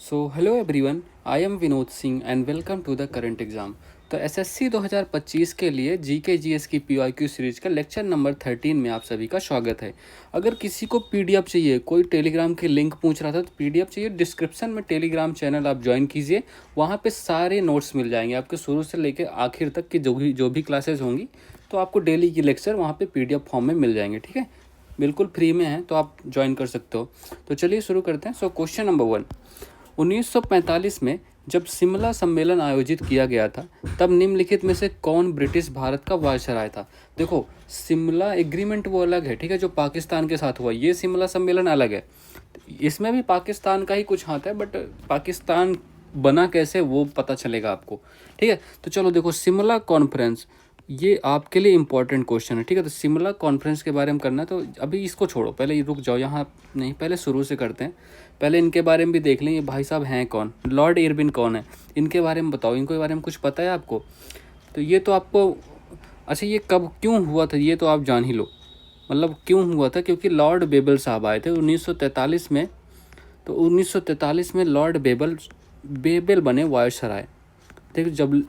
So, hello everyone, I am Vinod Singh and welcome to the current exam. तो SSC 2025 के लिए GK GS की PYQ series का lecture number 13 में आप सभी का स्वागत है। अगर किसी को पीडीएफ चाहिए, कोई टेलीग्राम की लिंक पूछ रहा था तो पीडीएफ चाहिए, डिस्क्रिप्शन में टेलीग्राम चैनल आप ज्वाइन कीजिए। वहाँ पे सारे नोट्स मिल जाएंगे आपके शुरू से लेकर आखिर तक की जो भी क्लासेस होंगी, तो आपको डेली की लेक्चर वहाँ पे पीडीएफ फॉर्म में मिल जाएंगे। ठीक है, बिल्कुल फ्री में है, तो आप ज्वाइन कर सकते हो। तो चलिए शुरू करते हैं। क्वेश्चन नंबर 1, 1945 में जब शिमला सम्मेलन आयोजित किया गया था, तब निम्नलिखित में से कौन ब्रिटिश भारत का वायसराय था। देखो, शिमला एग्रीमेंट वो अलग है, ठीक है, जो पाकिस्तान के साथ हुआ। ये शिमला सम्मेलन अलग है, इसमें भी पाकिस्तान का ही कुछ हाथ है, बट पाकिस्तान बना कैसे वो पता चलेगा आपको। ठीक है, तो चलो देखो, शिमला कॉन्फ्रेंस, ये आपके लिए इंपॉर्टेंट क्वेश्चन है। ठीक है, तो शिमला कॉन्फ्रेंस के बारे में करना है, तो अभी इसको छोड़ो, पहले रुक जाओ, यहाँ नहीं, पहले शुरू से करते हैं। पहले इनके बारे में भी देख लें, ये भाई साहब हैं कौन, लॉर्ड इरविन कौन है, इनके बारे में बताओ, इनके बारे में कुछ पता है आपको। तो ये तो आपको, अच्छा ये कब क्यों हुआ था ये तो आप जान ही लो, मतलब क्यों हुआ था, क्योंकि लॉर्ड बेबल साहब आए थे 1943 में। तो 1943 में लॉर्ड बेबल बने वायसराय। देखो, जब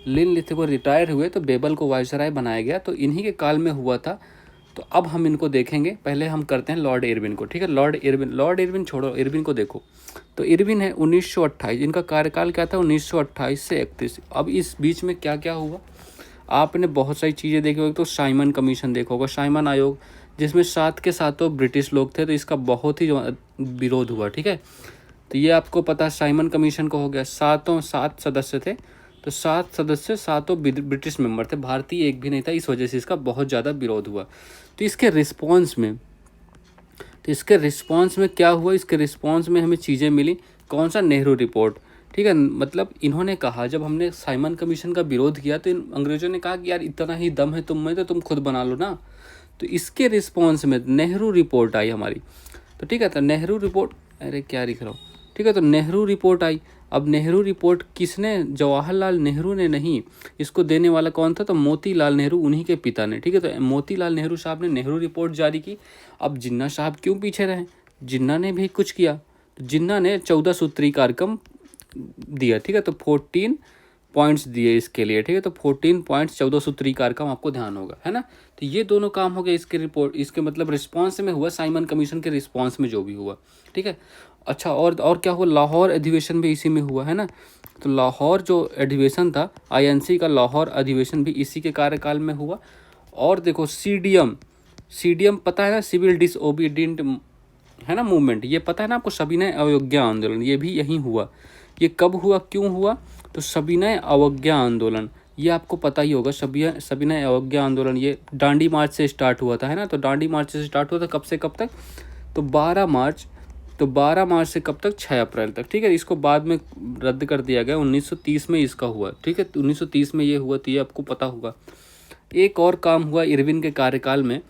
लिनलिथ रिटायर हुए तो बेबल को वायसराय बनाया गया, तो इन्हीं के काल में हुआ था। तो अब हम इनको देखेंगे, पहले हम करते हैं लॉर्ड इरविन को। ठीक है, लॉर्ड इरविन छोड़ो, इरविन को देखो। तो इरविन है 1928, इनका कार्यकाल क्या था, 1928 से 31। अब इस बीच में क्या क्या हुआ, आपने बहुत सारी चीज़ें देखी होगी। तो साइमन कमीशन देखा होगा, साइमन आयोग, जिसमें 7 के 7 ब्रिटिश लोग थे, तो इसका बहुत ही विरोध हुआ। ठीक है, तो ये आपको पता है, साइमन कमीशन को हो गया, 7 सदस्य थे, तो 7 सदस्य 7 ब्रिटिश मेंबर थे, भारतीय एक भी नहीं था, इस वजह से इसका बहुत ज़्यादा विरोध हुआ। तो इसके रिस्पॉन्स में क्या हुआ, इसके रिस्पॉन्स में हमें चीज़ें मिली। कौन सा, नेहरू रिपोर्ट। ठीक है, मतलब इन्होंने कहा, जब हमने साइमन कमीशन का विरोध किया तो अंग्रेजों ने कहा कि यार इतना ही दम है तुम में तो तुम खुद बना लो ना। तो इसके रिस्पॉन्स में नेहरू रिपोर्ट आई हमारी। तो ठीक है, तो नेहरू रिपोर्ट, अरे क्या लिख रहा हूँ, ठीक है, तो नेहरू रिपोर्ट आई। अब नेहरू रिपोर्ट किसने, जवाहरलाल नेहरू ने नहीं, इसको देने वाला कौन था, तो मोतीलाल नेहरू, उन्हीं के पिता ने। ठीक है, तो मोतीलाल नेहरू साहब ने नेहरू रिपोर्ट जारी की। अब जिन्ना साहब क्यों पीछे रहे, जिन्ना ने भी कुछ किया, तो जिन्ना ने 14 सूत्री कार्यक्रम दिया। ठीक है, तो 14 पॉइंट्स दिए इसके लिए। ठीक है, तो 14 पॉइंट्स 14 सूत्री कार्यक्रम आपको ध्यान होगा, है ना। तो ये दोनों काम हो गए इसके रिपोर्ट, इसके मतलब रिस्पॉन्स में हुआ, साइमन कमीशन के रिस्पॉन्स में जो भी हुआ। ठीक है, अच्छा, और क्या हुआ, लाहौर अधिवेशन भी इसी में हुआ, है ना। तो लाहौर जो अधिवेशन था, आईएनसी का लाहौर अधिवेशन भी इसी के कार्यकाल में हुआ। और देखो, सीडीएम पता है ना, सिविल डिसओबीडियंट, है ना, मूवमेंट, ये पता है ना आपको, सविनय अवज्ञा आंदोलन, ये भी यहीं हुआ। ये कब हुआ, क्यों हुआ, तो सविनय अवज्ञा आंदोलन, ये आपको पता ही होगा। सविनय अवज्ञा आंदोलन ये डांडी मार्च से स्टार्ट हुआ था, है ना। तो डांडी मार्च से स्टार्ट हुआ था, कब से कब तक, तो 12 मार्च से कब तक, 6 अप्रैल तक। ठीक है, इसको बाद में रद्द कर दिया गया, 1930 में इसका हुआ। ठीक है, तो 1930 में ये हुआ, तो ये आपको पता होगा। एक और काम हुआ इरविन के कार्यकाल में,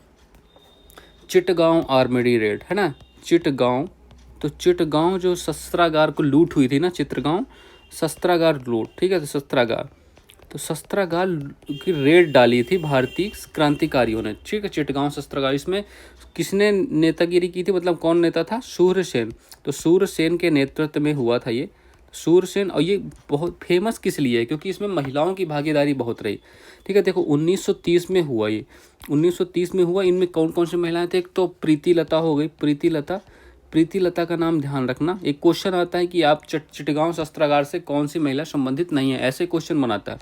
चिटगांव आर्मरी रेड, है ना, चिटगांव। तो चिटगांव जो शस्त्रागार को लूट हुई थी ना, चित्रगांव शस्त्रागार लूट। ठीक है, तो शस्त्रागार की रेड डाली थी भारतीय क्रांतिकारियों ने। ठीक है, चिटगांव शस्त्रागार, इसमें किसने नेतागिरी की थी, मतलब कौन नेता था, सूर्यसेन। तो सूर्यसेन के नेतृत्व में हुआ था ये, सूर्यसेन। और ये बहुत फेमस किस लिए है, क्योंकि इसमें महिलाओं की भागीदारी बहुत रही। ठीक है, देखो 1930 में हुआ ये, 1930 में हुआ। इनमें कौन कौन सी महिलाएं थे, एक तो प्रीति लता हो गई, प्रीति लता का नाम ध्यान रखना। एक क्वेश्चन आता है कि आप चिटगांव शस्त्रागार से कौन सी महिला संबंधित नहीं है, ऐसे क्वेश्चन बनाता है।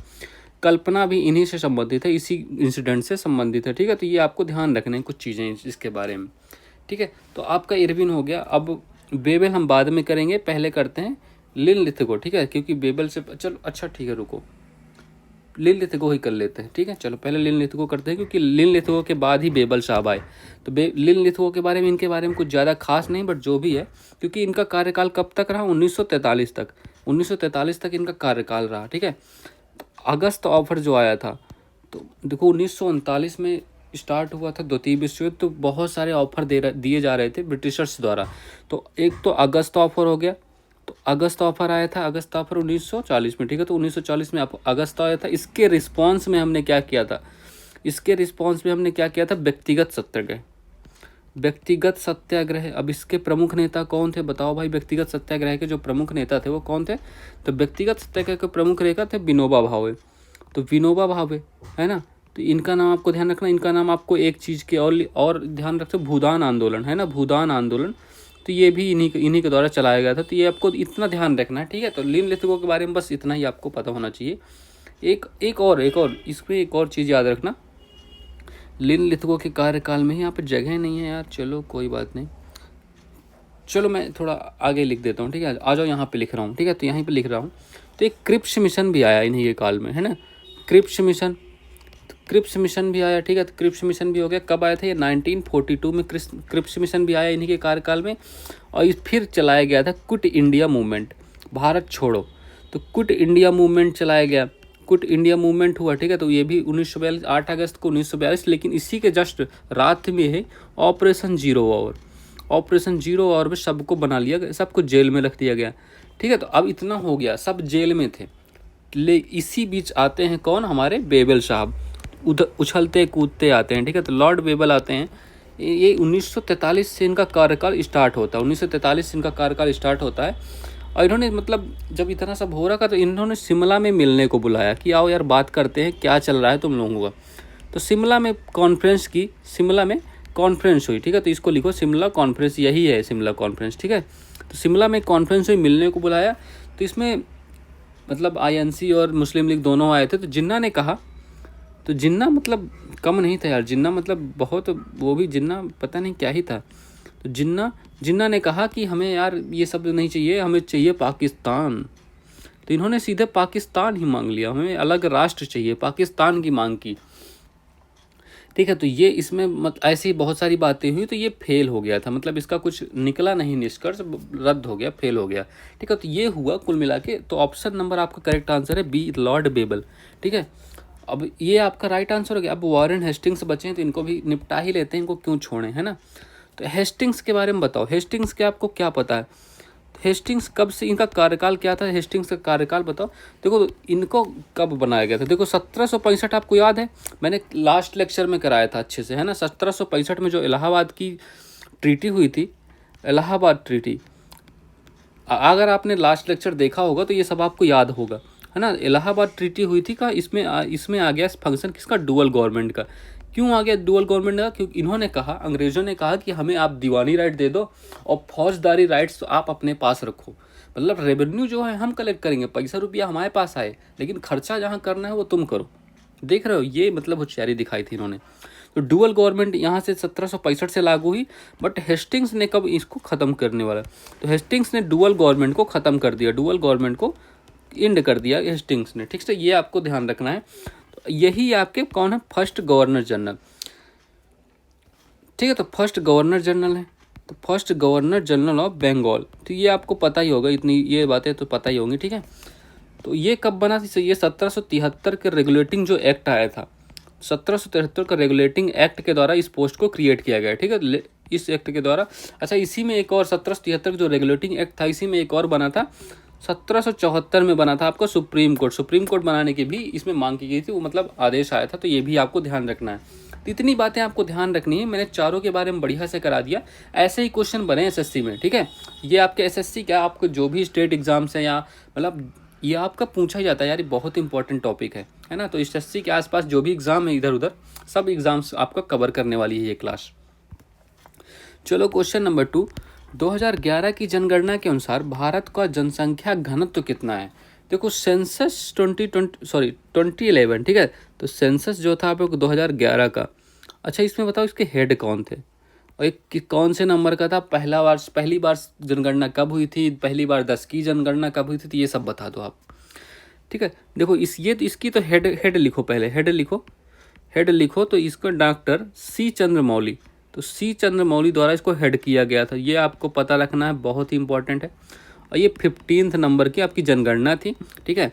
कल्पना भी इन्हीं से संबंधित है, इसी इंसिडेंट से संबंधित है। ठीक है, तो ये आपको ध्यान रखना है कुछ चीज़ें इसके बारे में। ठीक है, तो आपका इरविन हो गया। अब बेबल हम बाद में करेंगे, पहले करते हैं लिनलिथ को। ठीक है, क्योंकि बेबल से, चलो अच्छा ठीक है, रुको, लिनलिथ को ही कर लेते हैं। ठीक है, चलो पहले लिनलिथ को करते हैं, क्योंकि लिनलिथ के बाद ही बेबल साहब आए। तो लिनलिथ के बारे में, इनके बारे में कुछ ज़्यादा खास नहीं, बट जो भी है, क्योंकि इनका कार्यकाल कब तक रहा, 1943 तक, 1943 तक इनका कार्यकाल रहा। ठीक है, अगस्त ऑफर जो आया था, तो देखो 1939 में स्टार्ट हुआ था द्वितीय विश्व युद्ध, तो बहुत सारे ऑफर दिए जा रहे थे ब्रिटिशर्स द्वारा। तो एक तो अगस्त ऑफर हो गया, तो अगस्त ऑफर आया था, अगस्त ऑफर 1940 में। ठीक है, तो 1940 में अगस्त आया था। इसके रिस्पॉन्स में हमने क्या किया था, व्यक्तिगत सत्याग्रह। व्यक्तिगत सत्याग्रह, अब इसके प्रमुख नेता कौन थे बताओ भाई। व्यक्तिगत सत्याग्रह के जो प्रमुख नेता थे वो कौन थे? तो व्यक्तिगत सत्याग्रह के प्रमुख नेता थे विनोबा भावे। तो विनोबा भावे है ना, तो इनका नाम आपको ध्यान रखना। इनका नाम आपको एक चीज़ के और ध्यान रखते, भूदान आंदोलन है ना, भूदान आंदोलन, तो ये भी इन्हीं के द्वारा चलाया गया था। तो ये आपको इतना ध्यान रखना है, ठीक है। तो लिनलिथगो के बारे में बस इतना ही आपको पता होना चाहिए। एक और इसमें एक और चीज़ याद रखना, लिनलिथगो के कार्यकाल में ही, यहाँ पे जगह नहीं है यार, चलो कोई बात नहीं, चलो मैं थोड़ा आगे लिख देता हूँ, ठीक है। आ जाओ, यहाँ पे लिख रहा हूँ, ठीक है। तो यहीं पे लिख रहा हूँ। तो एक क्रिप्स मिशन भी आया इन्हीं के काल में, है ना, क्रिप्स मिशन। क्रिप्स मिशन भी आया, ठीक है। तो क्रिप्स मिशन भी हो गया, कब आया था ये? 1942 में क्रिप्स मिशन भी आया इन्हीं के कार्यकाल में। और फिर चलाया गया था क्विट इंडिया मूवमेंट, भारत छोड़ो। तो क्विट इंडिया मूवमेंट चलाया गया, क्विट इंडिया मूवमेंट हुआ, ठीक है। तो ये भी 1942, 8 अगस्त को 1942। लेकिन इसी के जस्ट रात में है operation zero hour. Operation zero hour में सबको बना लिया गया, सबको जेल में रख दिया गया, ठीक है। तो अब इतना हो गया, सब जेल में थे। इसी बीच आते हैं कौन? हमारे बेबल साहब, उधर उछलते कूदते आते हैं, ठीक है। तो लॉर्ड बेबल आते हैं। ये 1943 से इनका कार्यकाल स्टार्ट होता है, 1943 से इनका कार्यकाल स्टार्ट होता है। और इन्होंने मतलब जब इतना सब हो रहा था तो इन्होंने शिमला में मिलने को बुलाया कि आओ यार बात करते हैं, क्या चल रहा है तुम लोगों का। तो शिमला में कॉन्फ्रेंस की, शिमला में कॉन्फ्रेंस हुई, ठीक है। तो इसको लिखो, शिमला कॉन्फ्रेंस, यही है शिमला कॉन्फ्रेंस, ठीक है। तो शिमला में कॉन्फ्रेंस हुई, मिलने को बुलाया। तो इसमें मतलब INC और मुस्लिम लीग दोनों आए थे। तो जिन्ना ने कहा, तो जिन्ना मतलब कम नहीं था यार, जिन्ना मतलब बहुत, वो भी जिन्ना पता नहीं क्या ही था। तो जिन्ना ने कहा कि हमें यार ये सब नहीं चाहिए, हमें चाहिए पाकिस्तान। तो इन्होंने सीधे पाकिस्तान ही मांग लिया, हमें अलग राष्ट्र चाहिए, पाकिस्तान की मांग की, ठीक है। तो ये इसमें ऐसी बहुत सारी बातें हुई, तो ये फेल हो गया था, मतलब इसका कुछ निकला नहीं निष्कर्ष, रद्द हो गया, फेल हो गया, ठीक है। तो ये हुआ कुल मिला के। तो ऑप्शन नंबर आपका करेक्ट आंसर है बी, लॉर्ड बेबल, ठीक है। अब ये आपका राइट आंसर हो गया। अब वॉरेन हेस्टिंग्स बचे हैं, तो इनको भी निपटा ही लेते हैं, इनको क्यों छोड़ें, है ना। तो हेस्टिंग्स के बारे में बताओ, हेस्टिंग्स के आपको क्या पता है? हेस्टिंग्स कब से, इनका कार्यकाल क्या था? हेस्टिंग्स का कार्यकाल बताओ। देखो इनको कब बनाया गया था, देखो 1765 आपको याद है, मैंने लास्ट लेक्चर में कराया था अच्छे से, है ना। 1765 में जो इलाहाबाद की ट्रीटी हुई थी, इलाहाबाद ट्रीटी, अगर आपने लास्ट लेक्चर देखा होगा तो ये सब आपको याद होगा, है ना। इलाहाबाद ट्रीटी हुई थी का, इसमें आ गया फंक्शन किसका? डुअल गवर्नमेंट का। क्यों आ गया डुअल गवर्नमेंट का? क्योंकि इन्होंने कहा, अंग्रेजों ने कहा कि हमें आप दीवानी राइट दे दो और फौजदारी राइट्स तो आप अपने पास रखो, मतलब रेवेन्यू जो है हम कलेक्ट करेंगे, पैसा रुपया हमारे पास आए, लेकिन खर्चा जहाँ करना है वो तुम करो। देख रहे हो, ये मतलब होशियारी दिखाई थी इन्होंने। तो डुअल गवर्नमेंट यहाँ से 1765 से लागू हुई, बट हेस्टिंग्स ने कब इसको ख़त्म करने वाला? तो हेस्टिंग्स ने डुअल गवर्नमेंट को ख़त्म कर दिया, डुअल गवर्नमेंट को एंड कर दिया हेस्टिंग्स ने, ठीक है। ये आपको ध्यान रखना है। तो यही आपके कौन है? फर्स्ट गवर्नर जनरल, ठीक है। तो फर्स्ट गवर्नर जनरल है, तो first governor general of Bengal. तो ये आपको पता ही होगा, इतनी ये बातें तो पता ही होंगी, ठीक है। तो ये कब बना थी? ये 1773 के रेगुलेटिंग जो एक्ट आया था, 1773 का रेगुलेटिंग एक्ट के द्वारा इस पोस्ट को क्रिएट किया गया, ठीक है, इस एक्ट के द्वारा। अच्छा, इसी में एक और 1773 जो रेगुलेटिंग एक्ट था, इसी में एक और बना था, 1774 में बना था आपका सुप्रीम कोर्ट। सुप्रीम कोर्ट बनाने की भी इसमें मांग की गई थी, वो मतलब आदेश आया था। तो ये भी आपको ध्यान रखना है। तो इतनी बातें आपको ध्यान रखनी है, मैंने चारों के बारे में बढ़िया से करा दिया। ऐसे ही क्वेश्चन बने SSC में, ठीक है। ये आपके SSC क्या, आपको जो भी स्टेट एग्जाम्स हैं या मतलब ये आपका पूछा जाता है यार, ये बहुत इंपॉर्टेंट टॉपिक है ना। तो SSC के आसपास जो भी एग्जाम है इधर उधर, सब एग्जाम्स आपका कवर करने वाली है ये क्लास। चलो क्वेश्चन नंबर 2, 2011 की जनगणना के अनुसार भारत का जनसंख्या घनत्व कितना है? देखो सेंसस 2011, ठीक है। तो सेंसस जो था आपको 2011 का। अच्छा, इसमें बताओ इसके हेड कौन थे और एक कौन से नंबर का था? पहली बार जनगणना कब हुई थी, पहली बार 10 की जनगणना कब हुई थी, तो ये सब बता दो आप, ठीक है। देखो इसकी तो हेड लिखो, पहले हेड लिखो। तो इसको डॉक्टर C चंद्रमौली, तो C चंद्रमौली द्वारा इसको हेड किया गया था, ये आपको पता रखना है, बहुत ही इंपॉर्टेंट है। और ये 15th नंबर की आपकी जनगणना थी, ठीक है।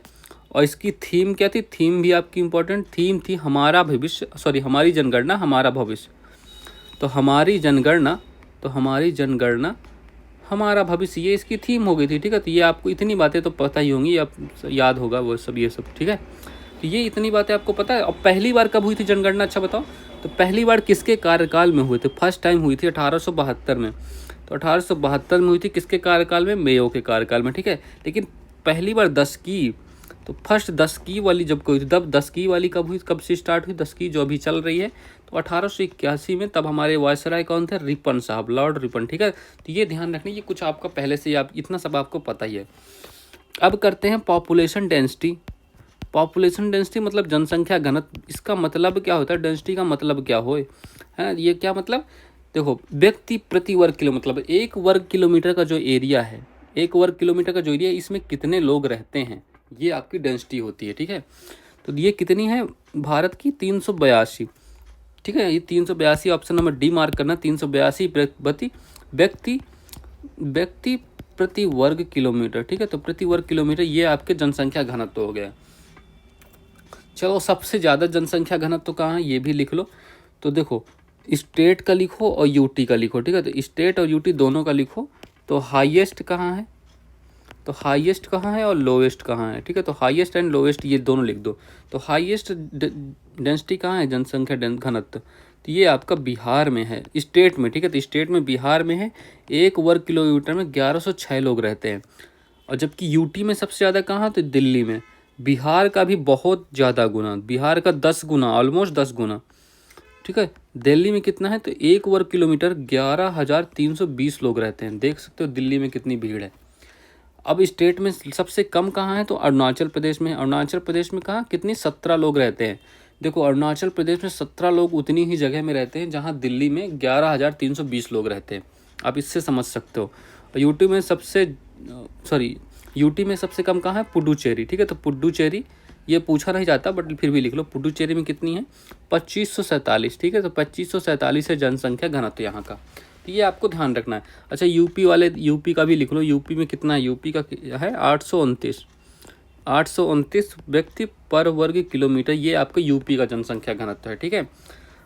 और इसकी थीम क्या थी? थीम भी आपकी इंपॉर्टेंट थीम थी, हमारा भविष्य, हमारी जनगणना हमारा भविष्य। तो हमारी जनगणना हमारा भविष्य, ये इसकी थीम हो गई थी, ठीक है। तो ये आपको इतनी बातें तो पता ही होंगी, आप याद होगा वो सब, ये सब, ठीक है। तो ये इतनी बातें आपको पता है। और पहली बार कब हुई थी जनगणना, अच्छा बताओ। तो पहली बार किसके कार्यकाल में हुई थी? फर्स्ट टाइम हुई थी 1872 में। तो 1872 में हुई थी, किसके कार्यकाल में? मेयो के कार्यकाल में, ठीक है। लेकिन पहली बार दशकी, तो फर्स्ट दशकी वाली जब कोई थी, तब दशकी वाली कब हुई, कब से स्टार्ट हुई दशकी जो अभी चल रही है? तो 1881 में। तब हमारे वायसराय कौन थे? रिपन साहब, लॉर्ड रिपन, ठीक है। तो ये ध्यान रखना, ये कुछ आपका पहले से आप इतना सब आपको पता ही है। अब करते हैं पॉपुलेशन डेंसिटी। पॉपुलेशन डेंसिटी मतलब जनसंख्या घनत्व। इसका मतलब क्या होता है? डेंसिटी का मतलब क्या हो, है ना? ये क्या मतलब? देखो, व्यक्ति प्रति वर्ग किलो, मतलब 1 वर्ग किलोमीटर का जो एरिया है, 1 वर्ग किलोमीटर का जो एरिया है, इसमें कितने लोग रहते हैं, ये आपकी डेंसिटी होती है, ठीक है। तो ये कितनी है भारत की? 382, ठीक है। ये 382 ऑप्शन नंबर डी मार्क करना। 382 व्यक्ति व्यक्ति प्रति वर्ग किलोमीटर, ठीक है। तो प्रति वर्ग किलोमीटर ये आपके जनसंख्या घनत्व हो गया। चलो, सबसे ज़्यादा जनसंख्या घनत्व कहाँ है ये भी लिख लो। तो देखो, स्टेट का लिखो और यूटी का लिखो, ठीक है। तो स्टेट और यूटी दोनों का लिखो। तो हाईएस्ट कहाँ है, तो हाईएस्ट कहाँ है और लोएस्ट कहाँ है, ठीक है। तो हाईएस्ट एंड लोएस्ट ये दोनों लिख दो। तो हाईएस्ट डेंसिटी कहाँ है, जनसंख्या घनत्व? तो ये आपका बिहार में है, स्टेट में, ठीक है। तो स्टेट में, बिहार में है। 1 वर्ग किलोमीटर में 1106 लोग रहते हैं। और जबकि यूटी में सबसे ज़्यादा कहाँ? तो दिल्ली में। बिहार का भी बहुत ज़्यादा गुना, बिहार का 10 गुना, ऑलमोस्ट 10 गुना, ठीक है। दिल्ली में कितना है? तो 1 वर्ग किलोमीटर 11,320 लोग रहते हैं। देख सकते हो दिल्ली में कितनी भीड़ है। अब स्टेट में सबसे कम कहाँ है? तो अरुणाचल प्रदेश में। अरुणाचल प्रदेश में कहाँ कितनी? 17 लोग रहते हैं। देखो, अरुणाचल प्रदेश में 17 लोग उतनी ही जगह में रहते हैं जहाँ दिल्ली में 11,320 लोग रहते हैं। आप इससे समझ सकते हो। और यूटी में सबसे कम कहाँ है? पुडुचेरी, ठीक है। तो पुडुचेरी ये पूछा नहीं जाता, बट फिर भी लिख लो। पुडुचेरी में कितनी है? 2547, ठीक है। तो 2547 है जनसंख्या घनत्व यहाँ का। तो ये आपको ध्यान रखना है। अच्छा, यूपी का भी लिख लो। यूपी में कितना है? यूपी का है 829 व्यक्ति पर वर्ग किलोमीटर, ये आपका यूपी का जनसंख्या घनत्व है, ठीक है।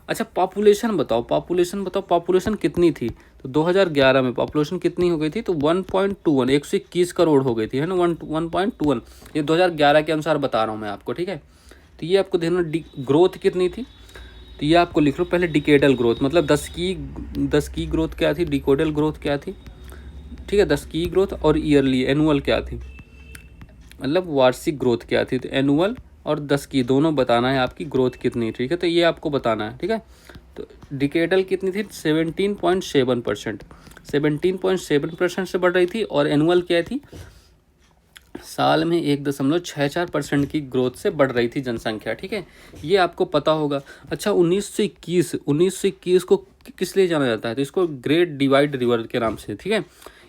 अच्छा, पॉपुलेशन बताओ। पॉपुलेशन कितनी थी? तो 2011 में पॉपुलेशन कितनी हो गई थी? तो 1.21, 121 करोड़ हो गई थी, है ना। 1.21, ये 2011 के अनुसार बता रहा हूँ मैं आपको, ठीक है। तो ये आपको ध्यान, ग्रोथ कितनी थी? तो ये आपको लिख लो पहले। डिकेडल ग्रोथ मतलब 10 की ग्रोथ क्या थी, डिकोडल ग्रोथ क्या थी, ठीक है। 10 की ग्रोथ और ईयरली एनुअल क्या थी, मतलब वार्षिक ग्रोथ क्या थी। तो एनुअल और 10 की दोनों बताना है आपकी ग्रोथ कितनी, ठीक है। तो ये आपको बताना है, ठीक है। तो डिकेडल कितनी थी? 17.7%, 17.7% से बढ़ रही थी। और एनुअल क्या थी? साल में 1.64% की ग्रोथ से बढ़ रही थी जनसंख्या, ठीक है। ये आपको पता होगा। अच्छा, 1921 को किस लिए जाना जाता है? तो इसको ग्रेट डिवाइड रिवर के नाम से, ठीक है।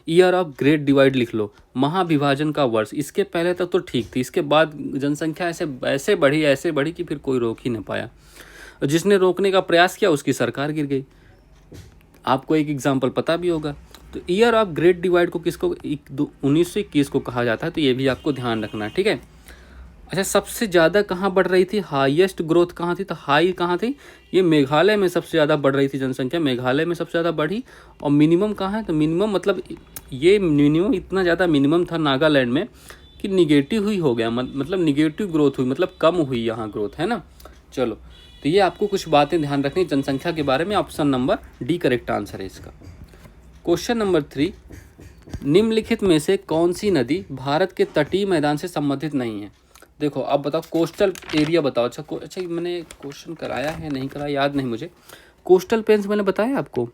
ईयर ऑफ ग्रेट डिवाइड लिख लो, महाविभाजन का वर्ष। इसके पहले तक तो ठीक थी, इसके बाद जनसंख्या ऐसे बढ़ी कि फिर कोई रोक ही नहीं पाया। जिसने रोकने का प्रयास किया उसकी सरकार गिर गई। आपको एक एग्जाम्पल पता भी होगा। तो ईयर ऑफ ग्रेट डिवाइड को किसको 1921 को कहा जाता है, तो ये भी आपको ध्यान रखना है, ठीक है। अच्छा, सबसे ज़्यादा कहाँ बढ़ रही थी? हाईएस्ट ग्रोथ कहाँ थी? तो हाई कहाँ थी? ये मेघालय में सबसे ज़्यादा बढ़ रही थी जनसंख्या, मेघालय में सबसे ज़्यादा बढ़ी। और मिनिमम कहाँ है? तो मिनिमम मतलब ये मिनिमम इतना ज़्यादा मिनिमम था नागालैंड में कि निगेटिव ही हो गया, मतलब निगेटिव ग्रोथ हुई, मतलब कम हुई यहाँ ग्रोथ, है ना। चलो, तो ये आपको कुछ बातें ध्यान रखनी जनसंख्या के बारे में। Option number D correct answer है इसका। क्वेश्चन नंबर 3, निम्नलिखित में से कौन सी नदी भारत के तटीय मैदान से संबंधित नहीं है? देखो, अब बताओ कोस्टल एरिया बताओ। अच्छा मैंने क्वेश्चन कराया है नहीं कराया याद नहीं मुझे। कोस्टल प्लेन्स मैंने बताया आपको,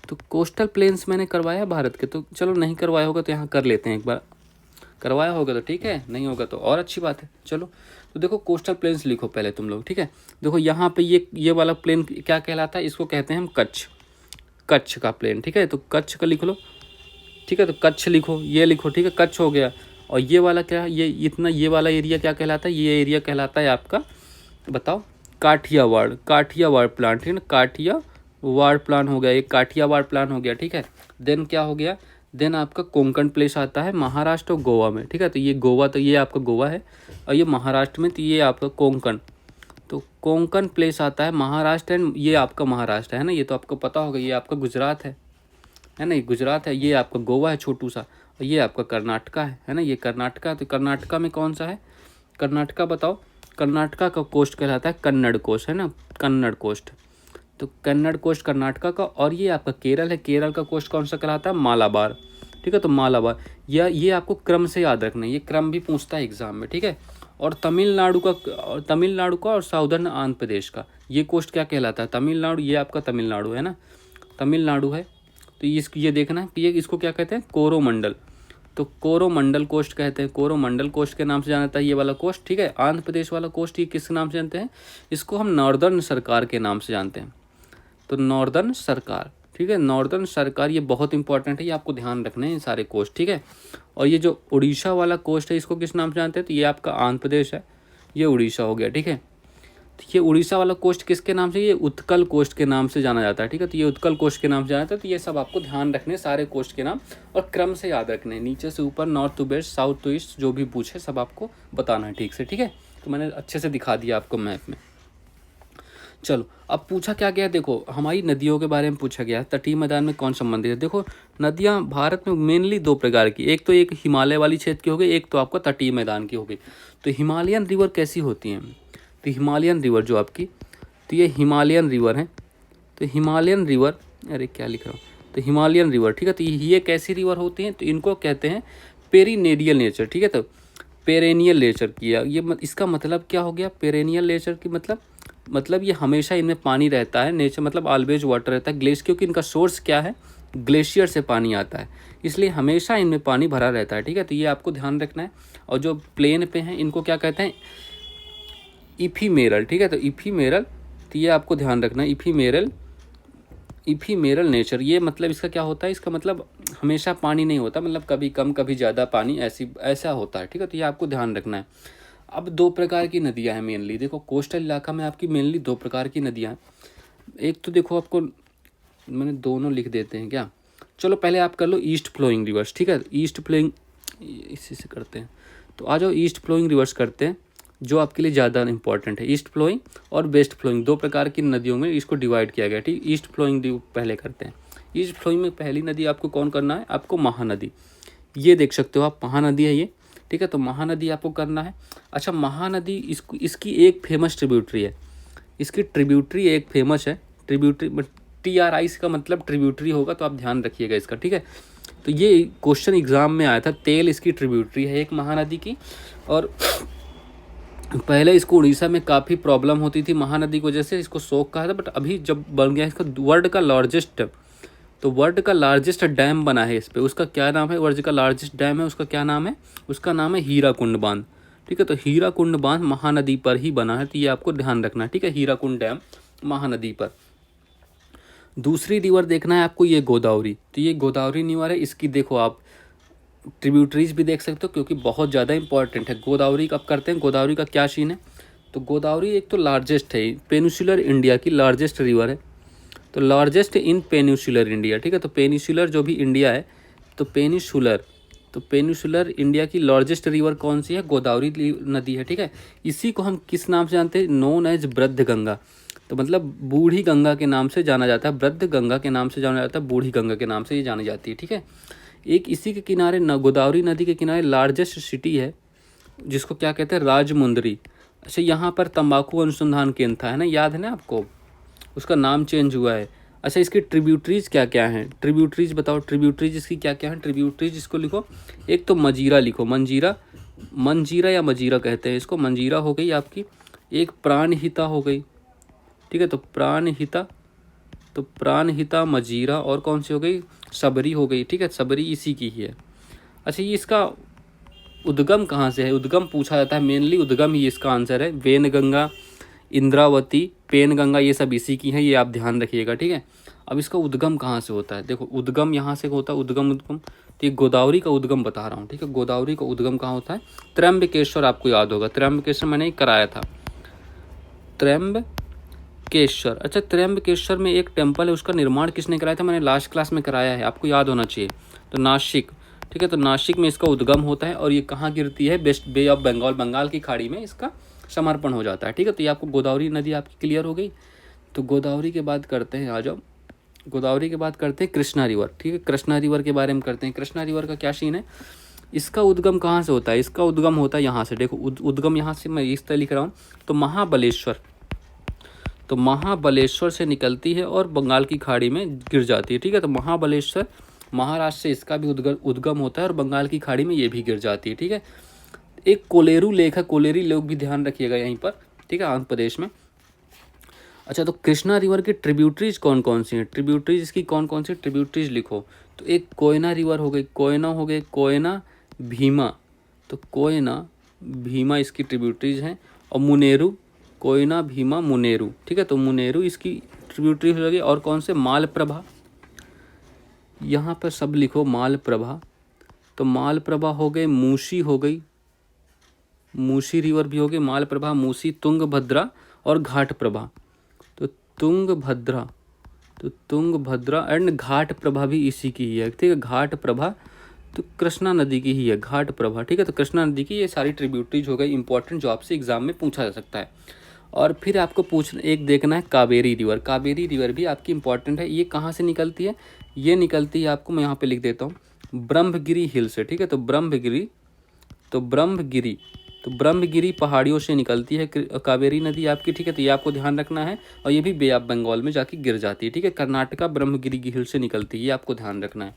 तो कोस्टल प्लेन्स मैंने करवाया भारत के। तो चलो, नहीं करवाया होगा तो यहाँ कर लेते हैं एक बार। करवाया होगा तो ठीक है, नहीं होगा तो और अच्छी बात है। चलो, तो देखो कोस्टल प्लेन्स लिखो पहले तुम लोग, ठीक है। देखो यहाँ पे ये वाला प्लेन क्या कहलाता है? इसको कहते हैं हम कच्छ का प्लेन, ठीक है। तो कच्छ का लिख लो, ठीक है। तो कच्छ लिखो, ये लिखो, ठीक है। कच्छ हो गया। और ये वाला क्या, ये वाला एरिया क्या कहलाता है? ये एरिया कहलाता है आपका, बताओ, काठियावाड़ प्लान, ठीक है ना। काठियावाड़ प्लान हो गया, एक काठियावाड़ प्लान हो गया, ठीक है। देन क्या हो गया? देन आपका कोंकण प्लेस आता है महाराष्ट्र और गोवा में, ठीक है। तो ये आपका गोवा है, और ये महाराष्ट्र में, तो ये आपका कोंकण। तो कोंकण प्लेस आता है महाराष्ट्र, एंड ये आपका महाराष्ट्र है ना। ये तो आपको पता होगा, ये आपका गुजरात है ना। ये गुजरात है, ये आपका गोवा है छोटू सा, और ये आपका कर्नाटका है ना। ये कर्नाटका। तो कर्नाटका में कौन सा है? कर्नाटका बताओ। कर्नाटका का कोस्ट कहलाता है कन्नड़ कोस्ट, है ना, कन्नड़ कोस्ट। तो कन्नड़ कोस्ट कर्नाटका का। और ये आपका केरल है, केरल का कोस्ट कौन सा कहलाता है, मालाबार। ठीक है, तो मालाबार, या ये आपको क्रम से याद रखना है, ये क्रम भी पूछता है एग्जाम में। ठीक है, और तमिलनाडु का और साउदर्न आंध्र प्रदेश का ये कोस्ट क्या कहलाता है, तमिलनाडु, ये आपका तमिलनाडु है ना, तमिलनाडु है। तो ये देखना है कि ये इसको क्या कहते हैं, कोरोमंडल। तो कोरोमंडल कोस्ट कहते हैं, कोरोमंडल कोस्ट के नाम से जाना जाता है ये वाला कोस्ट। ठीक है, आंध्र प्रदेश वाला कोस्ट ये किस नाम से जानते हैं, इसको हम नॉर्दर्न सरकार के नाम से जानते हैं। तो नॉर्दर्न सरकार, ठीक है, नॉर्दर्न सरकार, ये बहुत इंपॉर्टेंट है, ये आपको ध्यान रखना है ये सारे कोस्ट। ठीक है, और ये जो उड़ीसा वाला कोस्ट है इसको किस नाम से जानते हैं, तो ये आपका आंध्र प्रदेश है, ये उड़ीसा हो गया। ठीक है, तो ये उड़ीसा वाला कोस्ट किसके नाम से, ये उत्कल कोस्ट के नाम से जाना जाता है। ठीक है, तो ये उत्कल कोस्ट के नाम से जाना जाता है। तो ये सब आपको ध्यान रखने सारे कोस्ट के नाम, और क्रम से याद रखने, नीचे से ऊपर, north to west, south to east, जो भी पूछे सब आपको बताना है ठीक से। ठीक है, तो मैंने अच्छे से दिखा दिया आपको मैप में। चलो, अब पूछा क्या गया, देखो हमारी नदियों के बारे में पूछा गया, तटीय मैदान में कौन संबंधित है। देखो नदियाँ भारत में मेनली दो प्रकार की, एक तो एक हिमालय वाली क्षेत्र की हो गई, एक तो आपका तटीय मैदान की हो गई। तो हिमालयन रिवर कैसी होती हैं, तो हिमालयन रिवर जो आपकी, तो ये हिमालयन रिवर है। तो हिमालयन रिवर, अरे क्या लिख रहा हूँ, तो हिमालयन रिवर, ठीक है, तो ये कैसी रिवर होती हैं, तो इनको कहते हैं पेरिनेडियल नेचर। ठीक है, तो पेरेनियल नेचर किया, ये इसका मतलब क्या हो गया, पेरेनियल नेचर की मतलब ये हमेशा इनमें पानी रहता है, नेचर मतलब ऑलवेज वाटर रहता है, ग्लेशियर, क्योंकि इनका सोर्स क्या है, ग्लेशियर से पानी आता है, इसलिए हमेशा इनमें पानी भरा रहता है। ठीक है, तो ये आपको ध्यान रखना है। और जो प्लेन पे हैं इनको क्या कहते हैं, इफीमेरल। ठीक है, तो इफीमेरल, तो ये आपको ध्यान रखना है, इफीमेरल नेचर, ये मतलब इसका क्या होता है, इसका मतलब हमेशा पानी नहीं होता, मतलब कभी कम कभी ज़्यादा पानी ऐसा होता है। ठीक है, तो ये आपको ध्यान रखना है। अब दो प्रकार की नदियां हैं मेनली, देखो कोस्टल इलाका में आपकी मेनली दो प्रकार की नदियां हैं। एक तो देखो आपको मैंने दोनों लिख देते हैं क्या, चलो पहले आप कर लो ईस्ट फ्लोइंग रिवर्स। ठीक है, ईस्ट फ्लोइंग इसी से करते हैं, तो आ जाओ ईस्ट फ्लोइंग रिवर्स करते हैं, जो आपके लिए ज़्यादा इंपॉर्टेंट है। ईस्ट फ्लोइंग और वेस्ट फ्लोइंग दो प्रकार की नदियों में इसको डिवाइड किया गया। ठीक, ईस्ट फ्लोइंग पहले करते हैं। ईस्ट फ्लोइंग में पहली नदी आपको कौन करना है, आपको महानदी, ये देख सकते हो आप, महानदी है ये। ठीक है, तो महानदी आपको करना है। अच्छा, महानदी इसकी एक फेमस ट्रिब्यूटरी है, इसकी ट्रिब्यूटरी एक फेमस है, ट्रिब्यूटरी TRI का मतलब ट्रिब्यूटरी होगा, तो आप ध्यान रखिएगा इसका। ठीक है, तो ये क्वेश्चन एग्जाम में आया था, तेल इसकी ट्रिब्यूटरी है एक महानदी की। और पहले इसको उड़ीसा में काफ़ी प्रॉब्लम होती थी महानदी की वजह से, इसको शोक कहा था, बट अभी जब बन गया इसका वर्ल्ड का लार्जेस्ट, तो वर्ल्ड का लार्जेस्ट डैम बना है इस पर, उसका क्या नाम है, वर्ल्ड का लार्जेस्ट डैम है उसका क्या नाम है, उसका नाम है हीराकुंड बांध। ठीक है, तो हीराकुंड बांध महानदी पर ही बना है, तो ये आपको ध्यान रखना है। ठीक है, हीराकुंड डैम महानदी पर। दूसरी रिवर देखना है आपको, ये गोदावरी, तो ये गोदावरी रिवर है, इसकी देखो आप ट्रिब्यूटरीज भी देख सकते हो, क्योंकि बहुत ज़्यादा इंपॉर्टेंट है। गोदावरी कब करते हैं, गोदावरी का क्या सीन है, तो गोदावरी एक तो लार्जेस्ट है, पेनिनसुलर इंडिया की लार्जेस्ट रिवर है, तो लार्जेस्ट इन पेनिनसुलर इंडिया। ठीक है, तो पेनिनसुलर जो भी इंडिया है, तो पेनिनसुलर इंडिया की लार्जेस्ट रिवर कौन सी है, गोदावरी नदी है। ठीक है, इसी को हम किस नाम से जानते हैं, नोन एज वृद्ध गंगा, तो मतलब बूढ़ी गंगा के नाम से जाना जाता है, वृद्ध गंगा के नाम से जाना जाता है, बूढ़ी गंगा के नाम से ये जानी जाती है। ठीक है, एक इसी के किनारे गोदावरी नदी के किनारे लार्जेस्ट सिटी है, जिसको क्या कहते हैं, राजमुंदरी। अच्छा, यहाँ पर तंबाकू अनुसंधान केंद्र था, है ना, याद है ना आपको, उसका नाम चेंज हुआ है। अच्छा, इसकी ट्रिब्यूटरीज क्या क्या हैं, ट्रिब्यूटरीज बताओ, ट्रिब्यूटरीज इसकी क्या क्या हैं, ट्रिब्यूटरीज इसको लिखो, एक तो मजीरा लिखो, मंजीरा या मजीरा कहते हैं इसको, मंजीरा हो गई आपकी, एक प्राणहिता हो गई। ठीक है, तो प्राणहिता मजीरा, और कौन सी हो गई, सबरी हो गई। ठीक है, सबरी इसी की ही है। अच्छा, ये इसका उद्गम कहाँ से है, उद्गम पूछा जाता है, मेनली उद्गम ही इसका आंसर है, वेनगंगा, इंद्रावती, पेनगंगा, ये सब इसी की हैं, ये आप ध्यान रखिएगा। ठीक है, अब इसका उद्गम कहाँ से होता है, देखो उद्गम यहाँ से होता है, उद्गम, तो ये गोदावरी का उद्गम बता रहा हूँ। ठीक है, गोदावरी का उद्गम कहाँ होता है, त्र्यंबकेश्वर, आपको याद होगा, त्र्यंबकेश्वर मैंने कराया था, त्र्यंबकेश्वर। अच्छा, त्र्यंबकेश्वर में एक टेम्पल है, उसका निर्माण किसने कराया था, मैंने लास्ट क्लास में कराया है, आपको याद होना चाहिए, तो नासिक। ठीक है, तो नासिक में इसका उद्गम होता है, और ये कहाँ गिरती है, west bay of Bengal, Bengal की खाड़ी में इसका समर्पण हो जाता है। ठीक है, तो ये आपको गोदावरी नदी आपकी क्लियर हो गई। तो गोदावरी के बाद करते हैं, आ जाओ, गोदावरी के बाद करते हैं कृष्णा रिवर। ठीक है, कृष्णा रिवर के बारे में करते हैं। कृष्णा रिवर का क्या सीन है, इसका उद्गम कहाँ से होता है? इसका उद्गम होता है यहाँ से, देखो उद्गम यहाँ से मैं इस तरह लिख रहा हूँ। तो महाबलेश्वर से निकलती है और बंगाल की खाड़ी में गिर जाती है, ठीक है। तो महाबलेश्वर महाराष्ट्र से इसका भी उद्गम होता है और बंगाल की खाड़ी में ये भी गिर जाती है, ठीक है। एक कोलेरू लेक है, कोलेरी लेक भी ध्यान रखिएगा यहीं पर, ठीक है, आंध्र प्रदेश में। अच्छा, तो कृष्णा रिवर की ट्रिब्यूटरीज कौन कौन सी हैं? ट्रिब्यूटरीज इसकी कौन कौन सी ट्रिब्यूटरीज लिखो। तो एक कोयना रिवर हो गई, कोयना भीमा, तो कोयना भीमा इसकी ट्रिब्यूटरीज हैं। और मुनेरू, कोयना भीमा मुनेरू, ठीक है। तो मुनेरू इसकी ट्रिब्यूटरीज हो गई। और कौन से? मालप्रभा, यहाँ पर सब लिखो मालप्रभा। तो मालप्रभा हो गए, मूसी हो गई, मूसी रिवर भी हो गई, मालप्रभा, मूसी, तुंगभद्रा और घाटप्रभा। तो तुंगभद्रा एंड घाटप्रभा भी इसी की ही है, ठीक है। घाटप्रभा तो कृष्णा नदी की ही है, घाटप्रभा, ठीक है। तो कृष्णा नदी की ये सारी ट्रिब्यूटरीज हो गई इंपॉर्टेंट, जो आपसे एग्जाम में पूछा जा सकता है। और फिर आपको एक देखना है कावेरी रिवर। कावेरी रिवर भी आपकी इंपॉर्टेंट है। ये कहाँ से निकलती है? ये निकलती है, आपको मैं यहाँ पे लिख देता हूँ, ब्रह्मगिरी हिल से, ठीक है। तो ब्रह्मगिरी पहाड़ियों से निकलती है कावेरी नदी आपकी, ठीक है। तो ये आपको ध्यान रखना है। और ये भी बे ऑफ बंगाल में जाके गिर जाती है, ठीक है। कर्नाटका ब्रह्मगिरी की हिल से निकलती है, ये आपको ध्यान रखना है।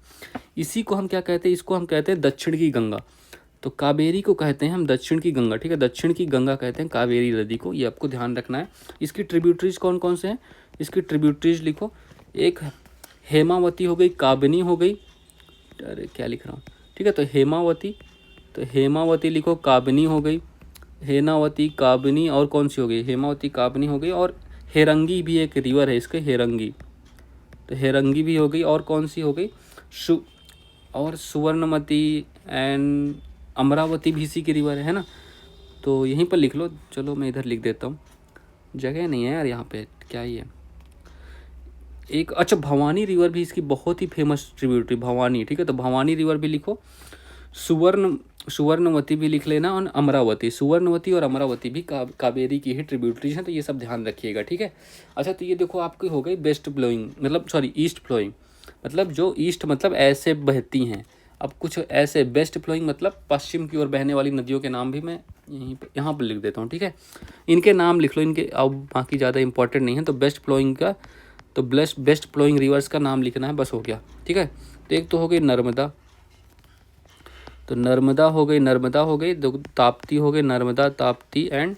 इसी को हम क्या कहते हैं? इसको हम कहते हैं दक्षिण की गंगा। तो कावेरी को कहते हैं हम दक्षिण की गंगा, ठीक है। दक्षिण की गंगा कहते हैं कावेरी नदी को, ये आपको ध्यान रखना है। इसकी ट्रिब्यूटरीज कौन कौन से हैं? इसकी ट्रिब्यूटरीज लिखो, एक हेमावती हो गई, काबनी हो गई, अरे क्या लिख रहा हूँ, ठीक है। तो हेमावती लिखो, काबनी हो गई, हेनावती, काबनी, और कौन सी हो गई? हेमावती, काबनी हो गई। और हेरंगी भी एक रिवर है इसके, हेरंगी, तो हेरंगी भी हो गई। और कौन सी हो गई? और सुवर्णमती एंड अमरावती भी इसी की रिवर है ना। तो यहीं पर लिख लो, चलो मैं इधर लिख देता हूँ, जगह नहीं है यार यहाँ पे, क्या ही है। एक अच्छा, भवानी रिवर भी इसकी बहुत ही फेमस ट्रिब्यूटरी, भवानी, ठीक है। तो भवानी रिवर भी लिखो। सुवर्णवती भी लिख लेना। और अमरावती, सुवर्णवती और अमरावती भी कावेरी की ही ट्रिब्यूटरीज हैं, तो ये सब ध्यान रखिएगा, ठीक है। अच्छा, तो ये देखो आपकी हो गई वेस्ट फ्लोइंग, मतलब सॉरी ईस्ट फ्लोइंग, मतलब जो ईस्ट मतलब ऐसे बहती हैं। अब कुछ ऐसे वेस्ट फ्लोइंग मतलब पश्चिम की ओर बहने वाली नदियों के नाम भी मैं यहाँ पर लिख देता हूँ, ठीक है। इनके नाम लिख लो, इनके अब बाकी ज़्यादा इंपॉर्टेंट नहीं है। तो बेस्ट फ्लोइंग रिवर्स का नाम लिखना है, बस हो गया, ठीक है। तो एक तो हो गई नर्मदा, तो नर्मदा हो गई, ताप्ती हो गई, नर्मदा, ताप्ती एंड